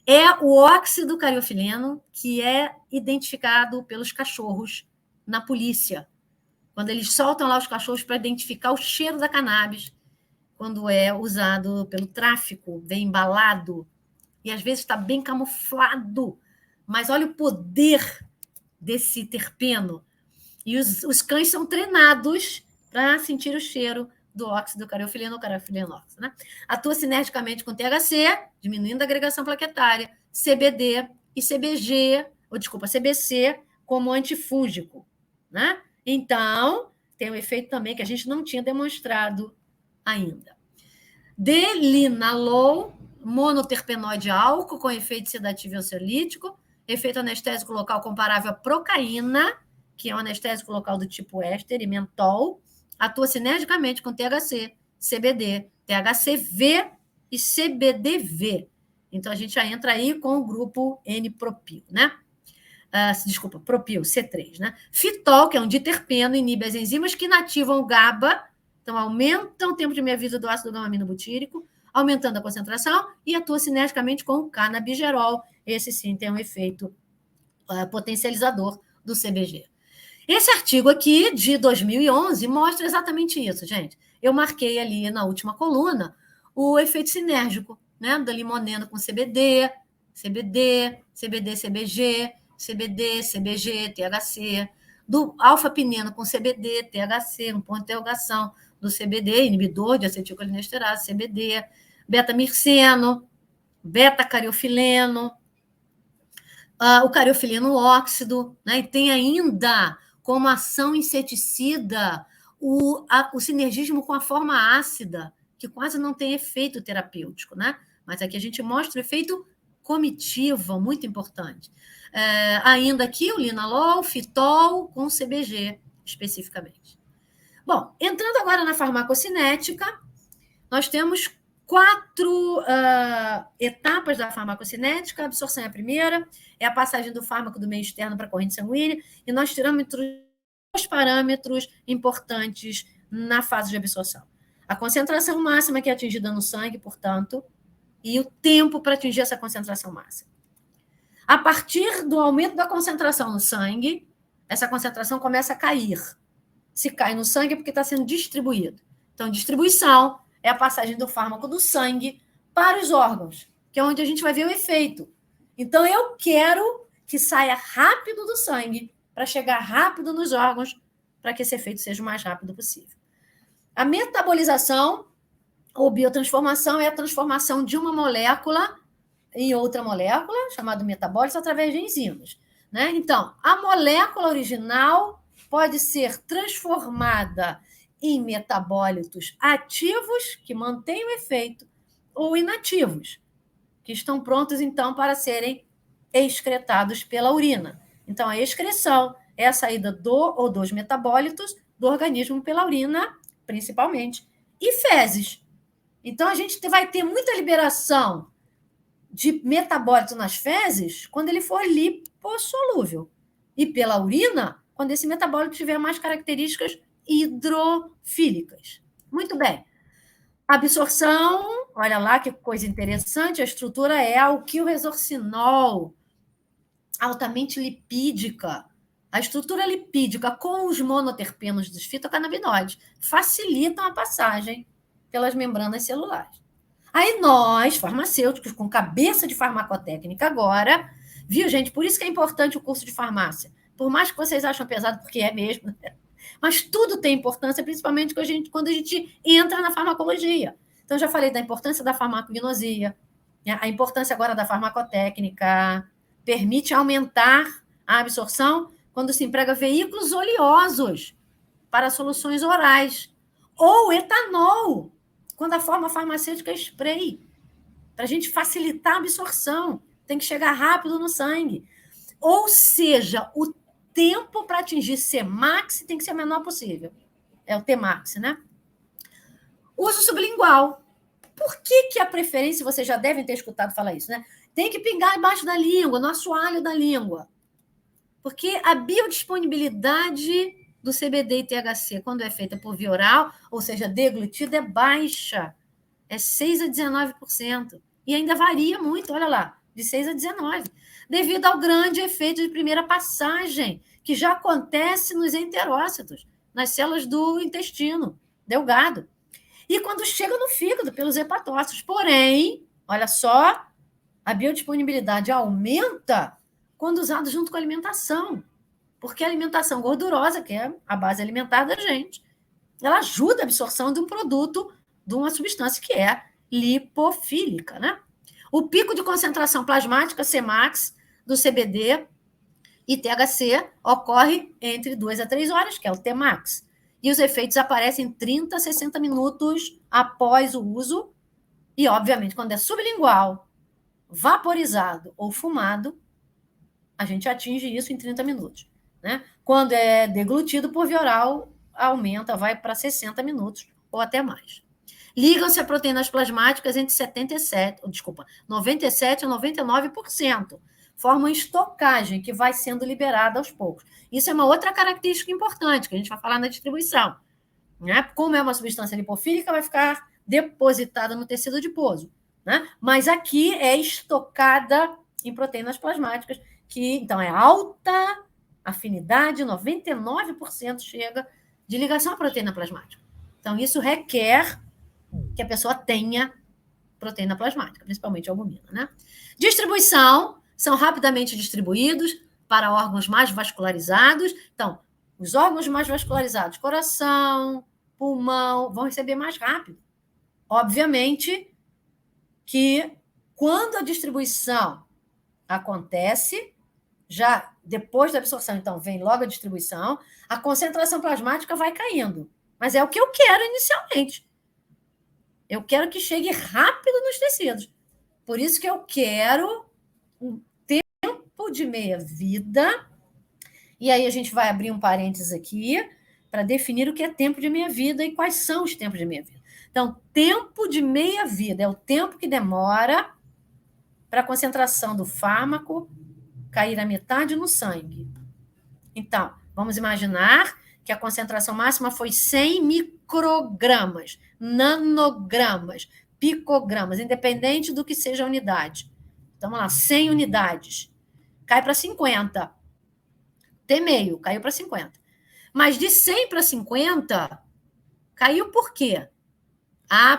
É o óxido cariofileno que é identificado pelos cachorros na polícia. Quando eles soltam lá os cachorros para identificar o cheiro da cannabis, quando é usado pelo tráfico, vem embalado, e às vezes está bem camuflado. Mas olha o poder desse terpeno. E os cães são treinados para sentir o cheiro do óxido cariofileno ou cariofileno óxido. Né? Atua sinergicamente com THC, diminuindo a agregação plaquetária, CBD e CBC como antifúngico. Né? Então, tem um efeito também que a gente não tinha demonstrado ainda. Delinalol, monoterpenoide álcool com efeito sedativo e ansiolítico, efeito anestésico local comparável à procaína, que é um anestésico local do tipo éster e mentol, atua sinergicamente com THC, CBD, THCV e CBDV. Então, a gente já entra aí com o grupo N-propil, né? Desculpa, propil, C3, né? Fitol, que é um diterpeno, inibe as enzimas que inativam o GABA, então aumentam o tempo de meia-vida do ácido gama-aminobutírico, aumentando a concentração e atua sinergicamente com o canabigerol. Esse sim tem um efeito potencializador do CBG. Esse artigo aqui, de 2011, mostra exatamente isso, gente. Eu marquei ali na última coluna o efeito sinérgico, né? Da limonena com CBD, CBG, THC, do alfa-pineno com CBD, THC, um ponto de interrogação, do CBD, inibidor de acetilcolinesterase, CBD, beta-mirceno, beta-cariofileno, o cariofileno óxido, né? E tem ainda como ação inseticida o sinergismo com a forma ácida, que quase não tem efeito terapêutico, né? Mas aqui a gente mostra o efeito comitivo, muito importante. Ainda aqui o linalol, fitol com CBG, especificamente. Bom, entrando agora na farmacocinética, nós temos 4 etapas da farmacocinética. A absorção é a primeira, é a passagem do fármaco do meio externo para a corrente sanguínea, e nós tiramos 2 parâmetros importantes na fase de absorção. A concentração máxima que é atingida no sangue, portanto, e o tempo para atingir essa concentração máxima. A partir do aumento da concentração no sangue, essa concentração começa a cair. Se cai no sangue é porque está sendo distribuído. Então, distribuição é a passagem do fármaco do sangue para os órgãos, que é onde a gente vai ver o efeito. Então, eu quero que saia rápido do sangue para chegar rápido nos órgãos, para que esse efeito seja o mais rápido possível. A metabolização ou biotransformação é a transformação de uma molécula em outra molécula, chamada metabólise, através de enzimas. Né? Então, a molécula original pode ser transformada em metabólitos ativos, que mantêm o efeito, ou inativos, que estão prontos, então, para serem excretados pela urina. Então, a excreção é a saída do ou dos metabólitos do organismo pela urina, principalmente, e fezes. Então, a gente vai ter muita liberação de metabólito nas fezes quando ele for lipossolúvel. E pela urina, quando esse metabólito tiver mais características hidrofílicas. Muito bem. Absorção, olha lá que coisa interessante, a estrutura é o quilresorcinol, altamente lipídica. A estrutura lipídica com os monoterpenos dos fitocannabinoides facilitam a passagem pelas membranas celulares. Aí nós, farmacêuticos, com cabeça de farmacotécnica agora, viu, gente? Por isso que é importante o curso de farmácia. Por mais que vocês acham pesado, porque é mesmo, mas tudo tem importância, principalmente quando a gente entra na farmacologia. Então, já falei da importância da farmacognosia, a importância agora da farmacotécnica, permite aumentar a absorção quando se emprega veículos oleosos para soluções orais, ou etanol, quando a forma farmacêutica é spray, para a gente facilitar a absorção, tem que chegar rápido no sangue. Ou seja, o tempo para atingir Cmax tem que ser o menor possível. É o Tmax, né? Uso sublingual. Por que a preferência, vocês já devem ter escutado falar isso, né? Tem que pingar embaixo da língua, no assoalho da língua. Porque a biodisponibilidade do CBD e THC, quando é feita por via oral, ou seja, deglutida, é baixa. É 6 a 19%. E ainda varia muito, olha lá, de 6 a 19%, devido ao grande efeito de primeira passagem, que já acontece nos enterócitos, nas células do intestino delgado. E quando chega no fígado, pelos hepatócitos. Porém, olha só, a biodisponibilidade aumenta quando usado junto com a alimentação. Porque a alimentação gordurosa, que é a base alimentar da gente, ela ajuda a absorção de um produto, de uma substância que é lipofílica, né? O pico de concentração plasmática, Cmax, do CBD e THC ocorre entre 2 a 3 horas, que é o Tmax. E os efeitos aparecem 30 a 60 minutos após o uso. E, obviamente, quando é sublingual, vaporizado ou fumado, a gente atinge isso em 30 minutos. Né? Quando é deglutido por via oral, aumenta, vai para 60 minutos ou até mais. Ligam-se a proteínas plasmáticas entre 97 a 99%. Formam estocagem que vai sendo liberada aos poucos. Isso é uma outra característica importante, que a gente vai falar na distribuição. Né? Como é uma substância lipofílica, vai ficar depositada no tecido adiposo. Né? Mas aqui é estocada em proteínas plasmáticas, que então é alta afinidade, 99% chega de ligação à proteína plasmática. Então, isso requer que a pessoa tenha proteína plasmática, principalmente a albumina. Né? Distribuição, são rapidamente distribuídos para órgãos mais vascularizados. Então, os órgãos mais vascularizados, coração, pulmão, vão receber mais rápido. Obviamente que quando a distribuição acontece, já depois da absorção, então, vem logo a distribuição, a concentração plasmática vai caindo. Mas é o que eu quero inicialmente. Eu quero que chegue rápido nos tecidos. Por isso que eu quero um tempo de meia-vida. E aí a gente vai abrir um parênteses aqui para definir o que é tempo de meia-vida e quais são os tempos de meia-vida. Então, tempo de meia-vida é o tempo que demora para a concentração do fármaco cair a metade no sangue. Então, vamos imaginar que a concentração máxima foi 100 microgramas, nanogramas, picogramas, independente do que seja a unidade. Então, vamos lá, 100 unidades. Cai para 50. T-meio, caiu para 50. Mas de 100 para 50, caiu por quê?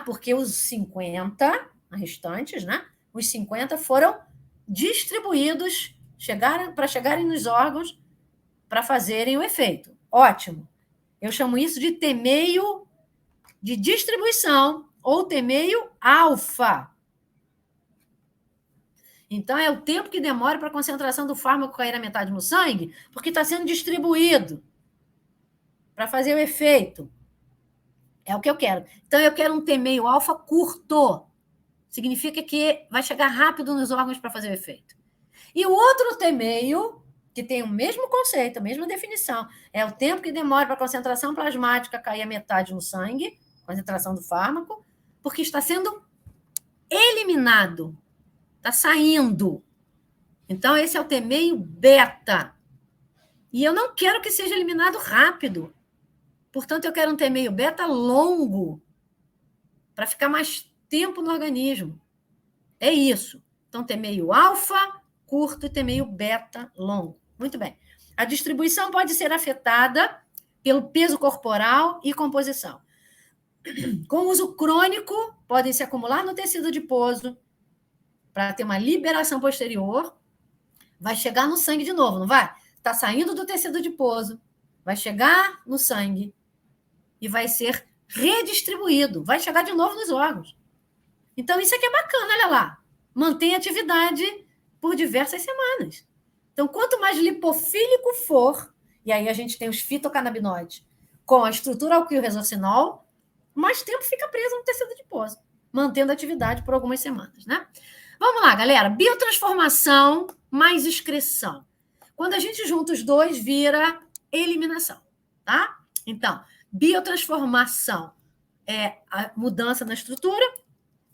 Porque os 50, restantes, né? Os 50 foram distribuídos para chegarem nos órgãos para fazerem o efeito. Ótimo. Eu chamo isso de T-meio de distribuição ou T-meio alfa. Então, é o tempo que demora para a concentração do fármaco cair a metade no sangue, porque está sendo distribuído para fazer o efeito. É o que eu quero. Então, eu quero um T-meio alfa curto. Significa que vai chegar rápido nos órgãos para fazer o efeito. E o outro T-meio, que tem o mesmo conceito, a mesma definição, é o tempo que demora para a concentração plasmática cair a metade no sangue, concentração do fármaco, porque está sendo eliminado, está saindo. Então, esse é o T-meio beta. E eu não quero que seja eliminado rápido. Portanto, eu quero um T-meio beta longo. para ficar mais tempo no organismo. É isso. Então, T meio alfa, curto, e T meio beta, longo. Muito bem. A distribuição pode ser afetada pelo peso corporal e composição. Com uso crônico, podem se acumular no tecido adiposo para ter uma liberação posterior. Vai chegar no sangue de novo, não vai? Está saindo do tecido adiposo, vai chegar no sangue e vai ser redistribuído, vai chegar de novo nos órgãos. Então, isso aqui é bacana, olha lá. Mantém atividade por diversas semanas. Então, quanto mais lipofílico for, e aí a gente tem os fitocannabinoides com a estrutura alquil-resorcinol, mais tempo fica preso no tecido adiposo, mantendo atividade por algumas semanas, né? Vamos lá, galera. Biotransformação mais excreção. Quando a gente junta os dois, vira eliminação, tá? Então, biotransformação é a mudança na estrutura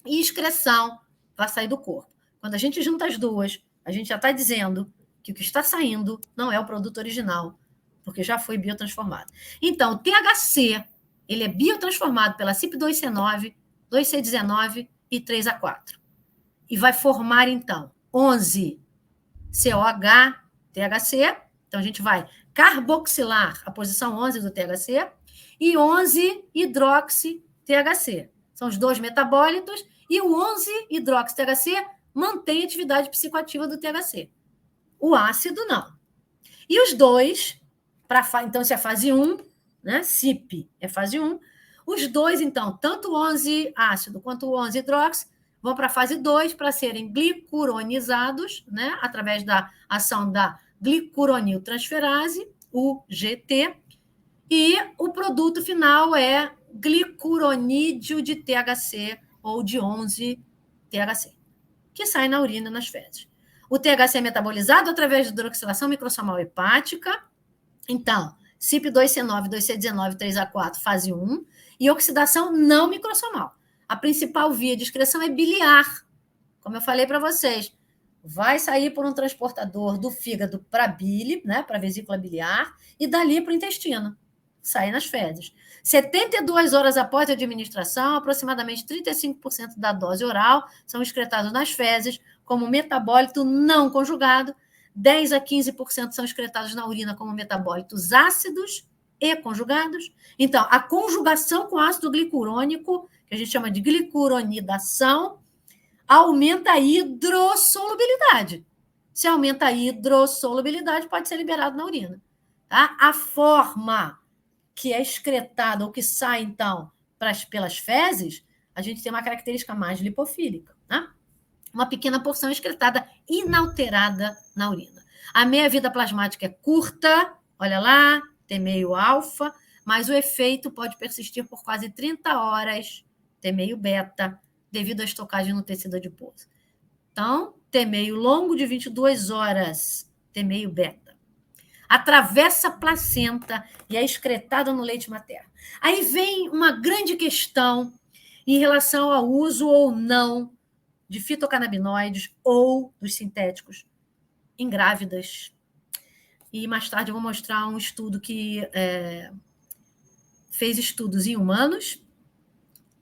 e excreção vai sair do corpo. Quando a gente junta as duas, a gente já está dizendo que o que está saindo não é o produto original, porque já foi biotransformado. Então, o THC, ele é biotransformado pela CYP2C9, 2C19 e 3A4. E vai formar, então, 11 COH, THC. Então, a gente vai carboxilar a posição 11 do THC e 11 hidroxi-THC. São os dois metabólitos e o 11-hidroxi-THC mantém a atividade psicoativa do THC. O ácido, não. E os dois, então, isso é fase 1, né? CYP é fase 1. Os dois, então, tanto o 11 ácido quanto o 11 hidroxi, vão para a fase 2 para serem glicuronizados, né? Através da ação da glicuroniltransferase, o GT, e o produto final é glicuronídeo de THC ou de 11-THC, que sai na urina e nas fezes. O THC é metabolizado através de hidroxilação microsomal hepática. Então, CYP2C9, 2C19, 3A4, fase 1, e oxidação não microsomal. A principal via de excreção é biliar. Como eu falei para vocês, vai sair por um transportador do fígado para a bile, né, para a vesícula biliar, e dali para o intestino. Sai nas fezes. 72 horas após a administração, aproximadamente 35% da dose oral são excretados nas fezes como metabólito não conjugado, 10 a 15% são excretados na urina como metabólitos ácidos e conjugados. Então, a conjugação com ácido glicurônico, que a gente chama de glicuronidação, aumenta a hidrossolubilidade. Se aumenta a hidrossolubilidade, pode ser liberado na urina. Tá? A forma que é excretada ou que sai, então, pelas fezes, a gente tem uma característica mais lipofílica. Tá? Uma pequena porção excretada inalterada na urina. A meia-vida plasmática é curta, olha lá, T meio alfa, mas o efeito pode persistir por quase 30 horas, T meio beta, devido à estocagem no tecido adiposo. Então, T meio longo de 22 horas, T meio beta. Atravessa a placenta e é excretada no leite materno. Aí vem uma grande questão em relação ao uso ou não de fitocannabinoides ou dos sintéticos em grávidas. E mais tarde eu vou mostrar um estudo que fez estudos em humanos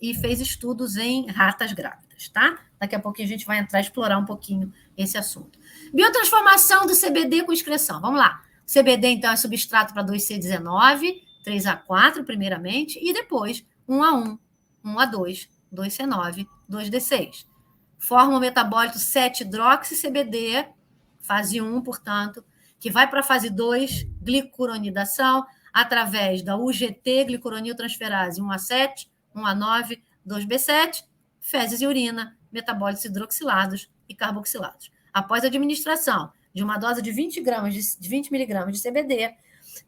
e fez estudos em ratas grávidas, tá? Daqui a pouquinho a gente vai entrar e explorar um pouquinho esse assunto. Biotransformação do CBD com excreção. Vamos lá. O CBD, então, é substrato para 2C19, 3A4, primeiramente, e depois 1A1, 1A2, 2C9, 2D6. Forma o metabólito 7-hidroxi-CBD, fase 1, portanto, que vai para a fase 2, glicuronidação, através da UGT, glicuroniltransferase 1A7, 1A9, 2B7, fezes e urina, metabólitos hidroxilados e carboxilados. Após a administração de uma dose de 20 miligramas de CBD,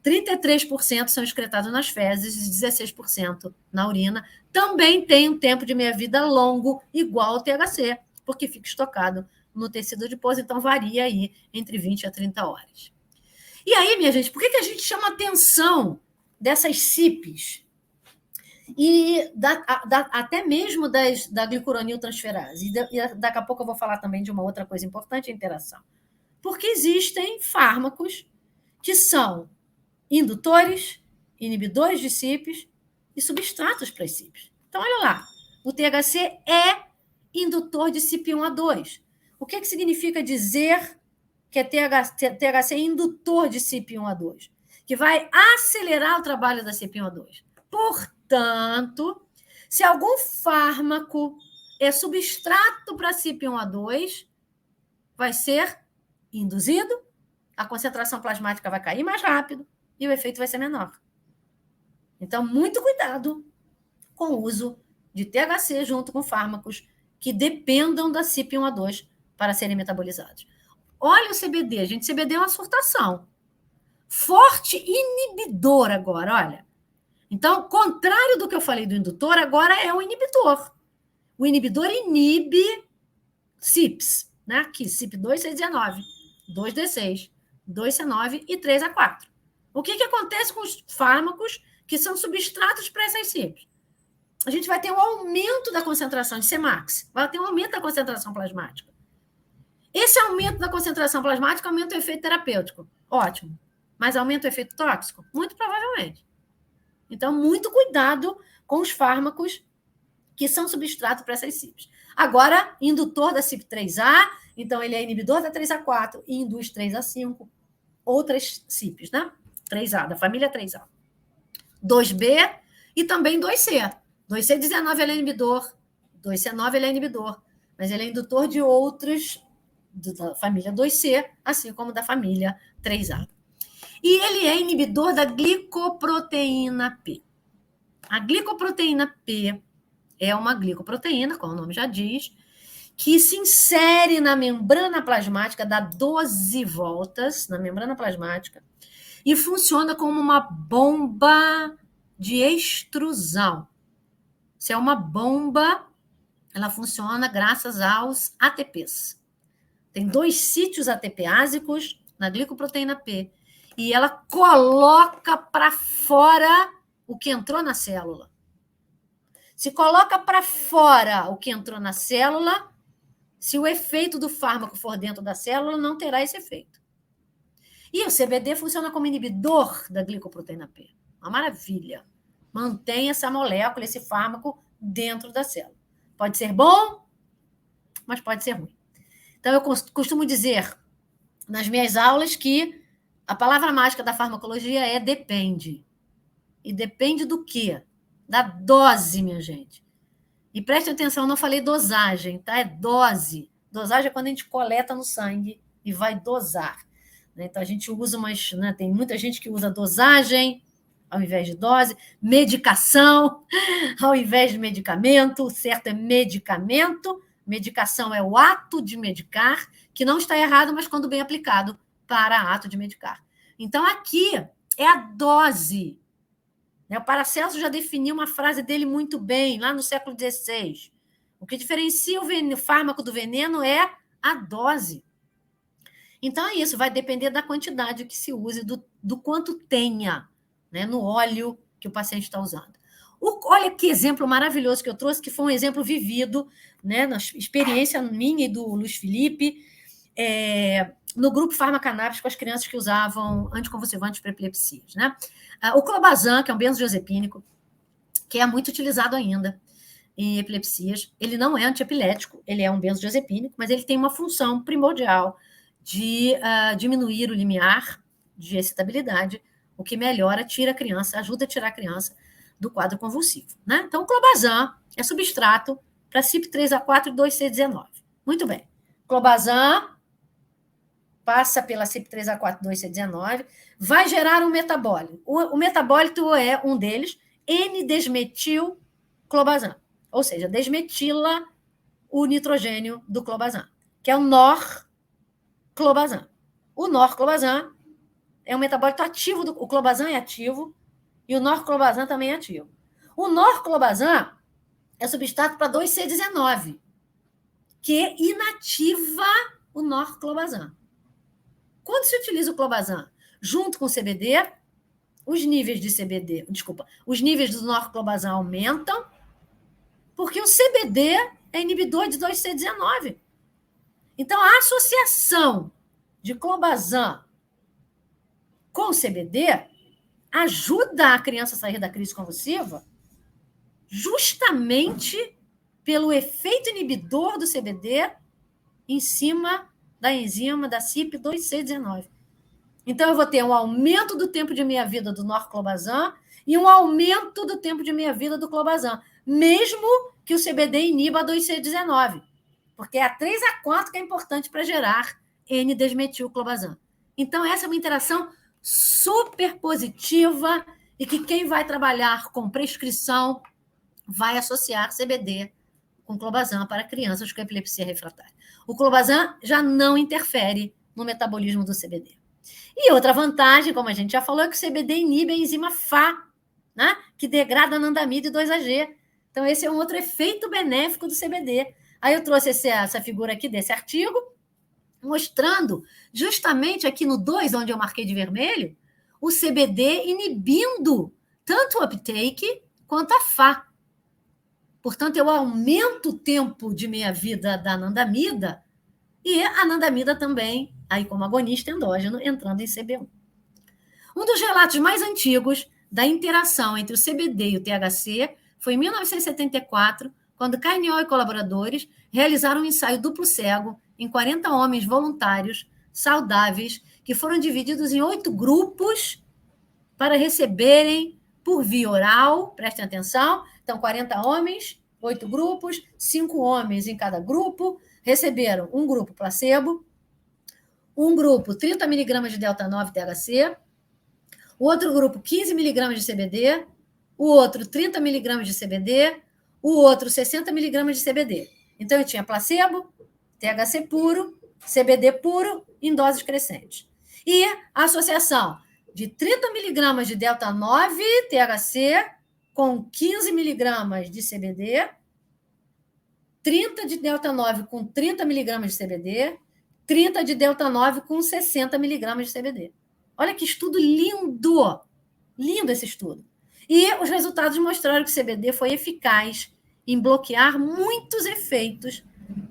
33% são excretados nas fezes e 16% na urina. Também tem um tempo de meia-vida longo, igual ao THC, porque fica estocado no tecido adiposo, então varia aí entre 20 a 30 horas. E aí, minha gente, por que a gente chama atenção dessas CYPs? E até mesmo da glicuroniltransferase. E daqui a pouco eu vou falar também de uma outra coisa importante, a interação. Porque existem fármacos que são indutores, inibidores de CYPs e substratos para as CYPs. Então, olha lá. o THC é indutor de CYP1A2. O que significa dizer que é THC é indutor de CYP1A2? Que vai acelerar o trabalho da CYP1A2. Portanto, se algum fármaco é substrato para CYP1A2, vai ser induzido, a concentração plasmática vai cair mais rápido e o efeito vai ser menor. Então, muito cuidado com o uso de THC junto com fármacos que dependam da CYP1A2 para serem metabolizados. Olha o CBD, gente, CBD é uma surtação. Forte inibidor agora, olha. Então, contrário do que eu falei do indutor, agora é o inibidor. O inibidor inibe CYPs, né? Aqui, CYP2, 619, 2D6, 2C9 e 3A4. O que acontece com os fármacos que são substratos para essas CYPs? A gente vai ter um aumento da concentração de Cmax, vai ter um aumento da concentração plasmática. Esse aumento da concentração plasmática aumenta o efeito terapêutico. Ótimo. Mas aumenta o efeito tóxico? Muito provavelmente. Então, muito cuidado com os fármacos que são substrato para essas CYPs. Agora, indutor da CYP3A, então ele é inibidor da 3A4 e induz 3A5, outras CYPs, né? 3A, da família 3A. 2B e também 2C. 2C19 ele é inibidor, 2C9 ele é inibidor, mas ele é indutor de outros da família 2C, assim como da família 3A. E ele é inibidor da glicoproteína P. A glicoproteína P é uma glicoproteína, como o nome já diz, que se insere na membrana plasmática, dá 12 voltas na membrana plasmática e funciona como uma bomba de extrusão. Se é uma bomba, ela funciona graças aos ATPs. Tem 2 sítios ATPásicos na glicoproteína P e ela coloca para fora o que entrou na célula. Se coloca para fora o que entrou na célula, se o efeito do fármaco for dentro da célula, não terá esse efeito. E o CBD funciona como inibidor da glicoproteína P. Uma maravilha. Mantém essa molécula, esse fármaco, dentro da célula. Pode ser bom, mas pode ser ruim. Então, eu costumo dizer nas minhas aulas que a palavra mágica da farmacologia é depende. E depende do quê? Da dose, minha gente. E prestem atenção, eu não falei dosagem, tá? É dose. Dosagem é quando a gente coleta no sangue e vai dosar. Então, a gente usa umas... Né? Tem muita gente que usa dosagem ao invés de dose, medicação ao invés de medicamento, o certo é medicamento, medicação é o ato de medicar, que não está errado, mas quando bem aplicado para ato de medicar. Então, aqui é a dose. O Paracelso já definiu uma frase dele muito bem, lá no século XVI. O que diferencia o fármaco do veneno é a dose. Então, é isso, vai depender da quantidade que se use, do quanto tenha, né, no óleo que o paciente está usando. Olha que exemplo maravilhoso que eu trouxe, que foi um exemplo vivido, né, na experiência minha e do Luiz Felipe, no grupo Farmacanabis com as crianças que usavam anticonvulsivantes para epilepsias. Né? O clobazam, que é um benzodiazepínico, que é muito utilizado ainda em epilepsias, ele não é antiepilético, ele é um benzodiazepínico, mas ele tem uma função primordial de diminuir o limiar de excitabilidade, o que melhora, tira a criança, ajuda a tirar a criança do quadro convulsivo. Né? Então, o clobazam é substrato para CYP3A4 e 2C19. Muito bem. Clobazam passa pela CYP3A4 e 2C19, vai gerar um metabólito. O metabólito é um deles, N-desmetilclobazam, ou seja, desmetila o nitrogênio do clobazam, que é o norclobazam. O norclobazam é um metabólito ativo, o clobazam é ativo e o norclobazam também é ativo. O norclobazam é substrato para 2C19, que inativa o norclobazam. Quando se utiliza o clobazam junto com o CBD, os níveis do norclobazam aumentam, porque o CBD é inibidor de 2C19. Então, a associação de clobazam com o CBD ajuda a criança a sair da crise convulsiva justamente pelo efeito inibidor do CBD em cima da enzima da CYP2C19. Então, eu vou ter um aumento do tempo de meia-vida do norclobazam e um aumento do tempo de meia-vida do clobazam, mesmo que o CBD iniba a 2C19, porque é a 3A4 que é importante para gerar N-desmetilclobazam. Então, essa é uma interação super positiva e que quem vai trabalhar com prescrição vai associar CBD com clobazam para crianças com epilepsia refratária. O clobazam já não interfere no metabolismo do CBD. E outra vantagem, como a gente já falou, é que o CBD inibe a enzima FA, né, que degrada anandamida e 2-AG. Então, esse é um outro efeito benéfico do CBD. Aí eu trouxe essa figura aqui desse artigo, mostrando justamente aqui no 2, onde eu marquei de vermelho, o CBD inibindo tanto o uptake quanto a FA. Portanto, eu aumento o tempo de meia-vida da anandamida e a anandamida também, aí como agonista endógeno, entrando em CB1. Um dos relatos mais antigos da interação entre o CBD e o THC foi em 1974, quando Cainiol e colaboradores realizaram um ensaio duplo cego em 40 homens voluntários saudáveis que foram divididos em 8 grupos para receberem por via oral, prestem atenção, então 40 homens, 8 grupos, 5 homens em cada grupo, receberam um grupo placebo, um grupo 30 mg de delta-9 THC, o outro grupo 15 mg de CBD, o outro 30 mg de CBD, o outro 60 mg de CBD. Então, eu tinha placebo, THC puro, CBD puro, em doses crescentes. E a associação de 30 mg de delta-9 THC com 15 mg de CBD, 30 de delta-9 com 30 mg de CBD, 30 de delta-9 com 60 mg de CBD. Olha que estudo lindo! Lindo esse estudo. E os resultados mostraram que o CBD foi eficaz em bloquear muitos efeitos,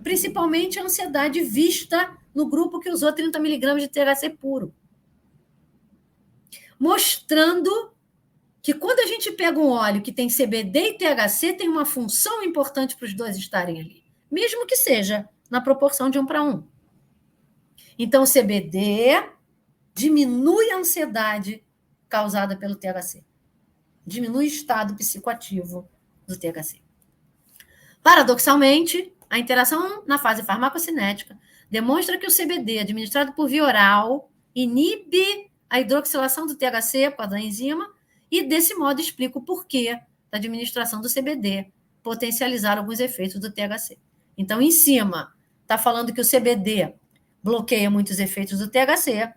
principalmente a ansiedade vista no grupo que usou 30 mg de THC puro. Mostrando que quando a gente pega um óleo que tem CBD e THC, tem uma função importante para os dois estarem ali, mesmo que seja na proporção de 1:1. Então, o CBD diminui a ansiedade causada pelo THC. Diminui o estado psicoativo do THC. Paradoxalmente, a interação na fase farmacocinética demonstra que o CBD, administrado por via oral, inibe a hidroxilação do THC por causa da enzima e, desse modo, explica o porquê da administração do CBD potencializar alguns efeitos do THC. Então, em cima, está falando que o CBD bloqueia muitos efeitos do THC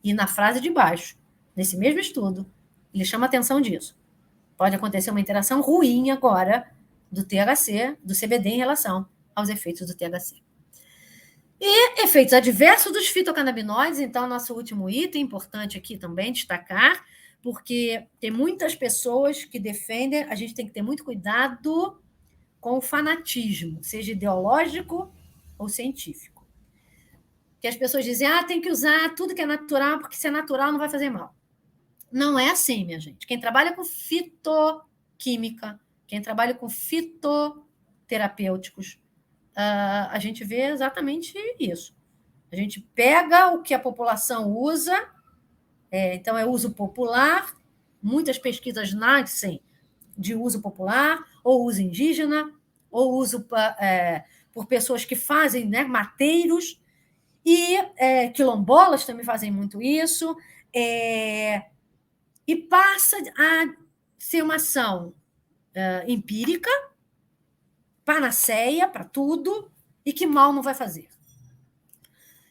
e, na frase de baixo, nesse mesmo estudo, ele chama atenção disso. Pode acontecer uma interação ruim agora do THC, do CBD em relação aos efeitos do THC. E efeitos adversos dos fitocannabinoides, então, nosso último item, importante aqui também destacar, porque tem muitas pessoas que defendem, a gente tem que ter muito cuidado com o fanatismo, seja ideológico ou científico. Que as pessoas dizem, tem que usar tudo que é natural, porque se é natural não vai fazer mal. Não é assim, minha gente. Quem trabalha com fitoquímica, quem trabalha com fitoterapêuticos, a gente vê exatamente isso. A gente pega o que a população usa, então é uso popular, muitas pesquisas nascem de uso popular, ou uso indígena, ou uso por pessoas que fazem, né, mateiros, e quilombolas também fazem muito isso, e passa a ser uma ação empírica, panaceia para tudo, e que mal não vai fazer.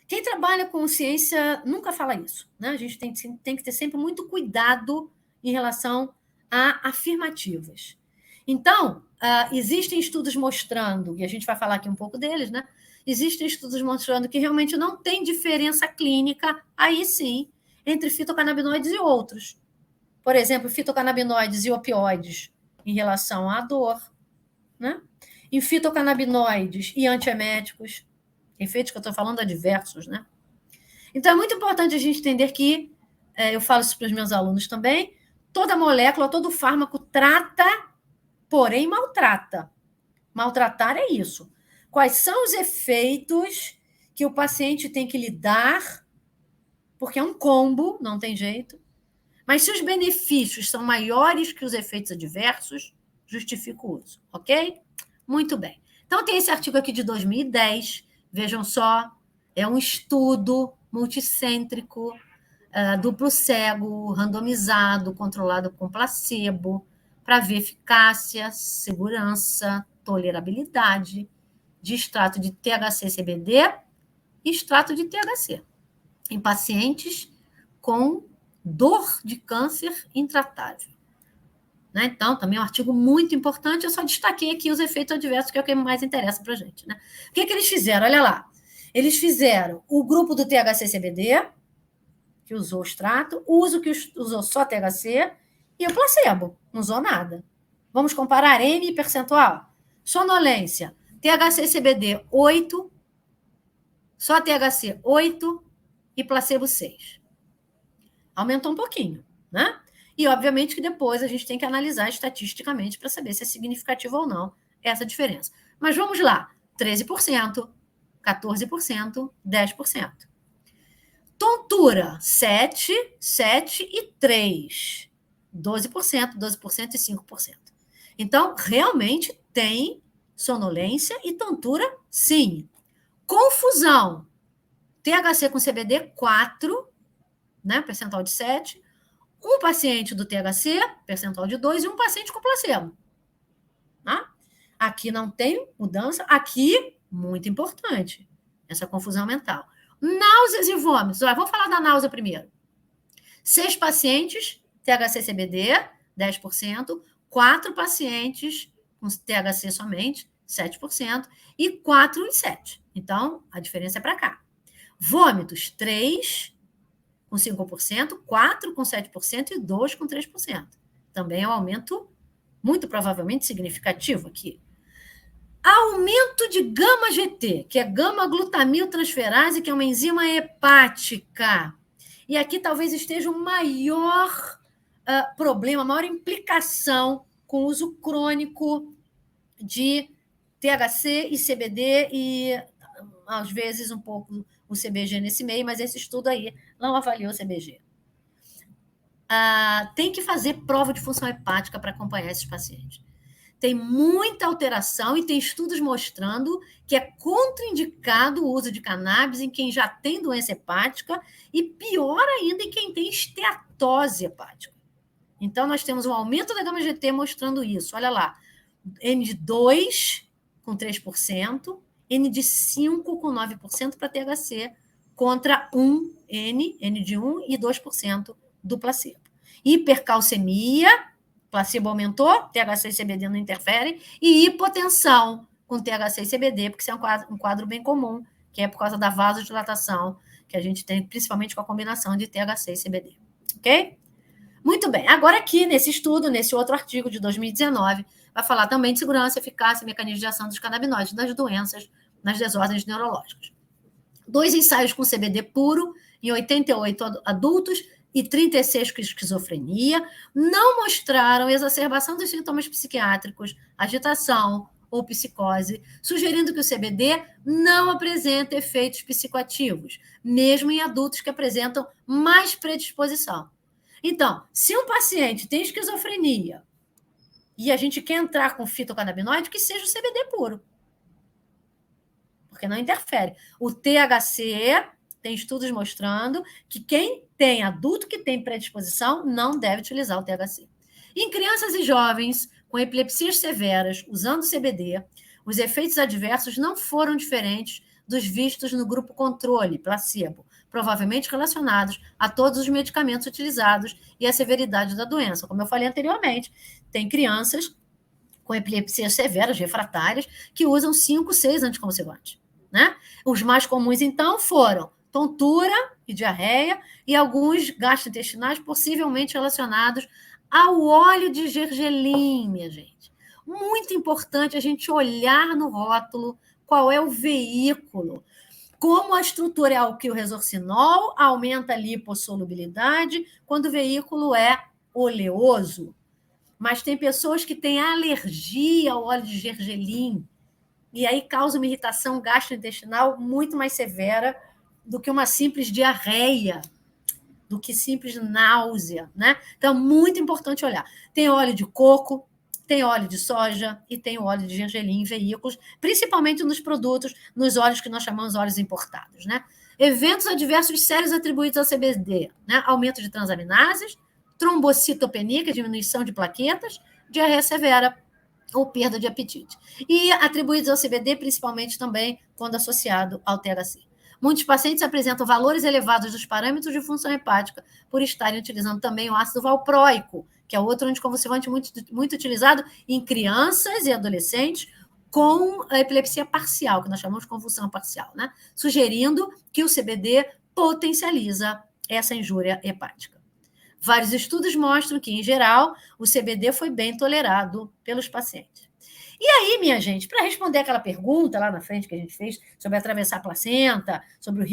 Quem trabalha com ciência nunca fala isso, né? A gente tem que ter sempre muito cuidado em relação a afirmativas. Então, existem estudos mostrando, e a gente vai falar aqui um pouco deles, né? Existem estudos mostrando que realmente não tem diferença clínica, aí sim, entre fitocannabinoides e outros. Por exemplo, fitocannabinoides e opioides em relação à dor, né? Em fitocannabinoides e antieméticos, efeitos que eu estou falando adversos, né? Então, é muito importante a gente entender que, eu falo isso para os meus alunos também, toda molécula, todo fármaco trata, porém maltrata. Maltratar é isso. Quais são os efeitos que o paciente tem que lidar, porque é um combo, não tem jeito. Mas se os benefícios são maiores que os efeitos adversos, justifica o uso, ok? Muito bem. Então, tem esse artigo aqui de 2010, vejam só, é um estudo multicêntrico, duplo cego, randomizado, controlado com placebo, para ver eficácia, segurança, tolerabilidade de extrato de THC-CBD e extrato de THC em pacientes com dor de câncer intratável. Né? Então, também é um artigo muito importante, eu só destaquei aqui os efeitos adversos, que é o que mais interessa para a gente. Né? O que eles fizeram? Olha lá. Eles fizeram o grupo do THC-CBD, que usou o extrato, o uso que usou só THC, e o placebo, não usou nada. Vamos comparar N e percentual? Sonolência, THC-CBD 8, só THC 8 e placebo 6. Aumentou um pouquinho, né? E, obviamente, que depois a gente tem que analisar estatisticamente para saber se é significativa ou não essa diferença. Mas vamos lá: 13%, 14%, 10%. Tontura, 7, 7 e 3. 12%, 12% e 5%. Então, realmente tem sonolência e tontura, sim. Confusão. THC com CBD, 4, né? Percentual de 7. Um paciente do THC, percentual de 2, e um paciente com placebo. Tá? Aqui não tem mudança. Aqui, muito importante, essa confusão mental. Náuseas e vômitos. Vamos falar da náusea primeiro. 6 pacientes, THC-CBD, 10%. 4 pacientes com THC somente, 7%. E 4 e 7%. Então, a diferença é para cá. Vômitos, 3 com 5%, 4 com 7% e 2 com 3%. Também é um aumento muito provavelmente significativo aqui. Aumento de gama-GT, que é gama-glutamiltransferase, que é uma enzima hepática. E aqui talvez esteja o maior problema, a maior implicação com o uso crônico de THC e CBD e, às vezes, um pouco o CBG nesse meio, mas esse estudo aí não avaliou o CBG. Tem que fazer prova de função hepática para acompanhar esses pacientes. Tem muita alteração e tem estudos mostrando que é contraindicado o uso de cannabis em quem já tem doença hepática e, pior ainda, em quem tem esteatose hepática. Então, nós temos um aumento da gama-GT mostrando isso. Olha lá, N de 2 com 3%, N de 5 com 9% para THC, contra 1 N de 1 e 2% do placebo. Hipercalcemia, placebo aumentou, THC e CBD não interferem, e hipotensão com THC e CBD, porque isso é um quadro bem comum, que é por causa da vasodilatação que a gente tem, principalmente com a combinação de THC e CBD. Ok? Muito bem. Agora aqui, nesse estudo, nesse outro artigo de 2019, vai falar também de segurança, eficácia e mecanismo de ação dos canabinoides nas doenças, nas desordens neurológicas. 2 ensaios com CBD puro em 88 adultos e 36 com esquizofrenia não mostraram exacerbação dos sintomas psiquiátricos, agitação ou psicose, sugerindo que o CBD não apresenta efeitos psicoativos, mesmo em adultos que apresentam mais predisposição. Então, se um paciente tem esquizofrenia e a gente quer entrar com fitocannabinoide, que seja o CBD puro, porque não interfere. O THC, tem estudos mostrando que quem tem adulto que tem predisposição não deve utilizar o THC. Em crianças e jovens com epilepsias severas, usando CBD, os efeitos adversos não foram diferentes dos vistos no grupo controle, placebo, provavelmente relacionados a todos os medicamentos utilizados e a severidade da doença. Como eu falei anteriormente, tem crianças com epilepsias severas, refratárias, que usam 5, 6 anticonvulsivantes. Né? Os mais comuns, então, foram tontura e diarreia e alguns gastrointestinais possivelmente relacionados ao óleo de gergelim, minha gente. Muito importante a gente olhar no rótulo qual é o veículo. Como a estrutura é alquilresorcinol, aumenta a lipossolubilidade quando o veículo é oleoso. mas tem pessoas que têm alergia ao óleo de gergelim, e aí causa uma irritação gastrointestinal muito mais severa do que uma simples diarreia, do que simples náusea, né? Então, muito importante olhar. Tem óleo de coco, tem óleo de soja e tem óleo de gergelim em veículos, principalmente nos produtos, nos óleos que nós chamamos de óleos importados, né? Eventos adversos sérios atribuídos ao CBD, né? Aumento de transaminases, trombocitopenia, que é diminuição de plaquetas, diarreia severa ou perda de apetite. E atribuídos ao CBD, principalmente também quando associado ao THC. Muitos pacientes apresentam valores elevados dos parâmetros de função hepática por estarem utilizando também o ácido valproico, que é outro anticonvulsivante muito utilizado em crianças e adolescentes com epilepsia parcial, que nós chamamos de convulsão parcial, né? Sugerindo que o CBD potencializa essa injúria hepática. Vários estudos mostram que, em geral, o CBD foi bem tolerado pelos pacientes. E aí, minha gente, para responder aquela pergunta lá na frente que a gente fez sobre atravessar a placenta, sobre o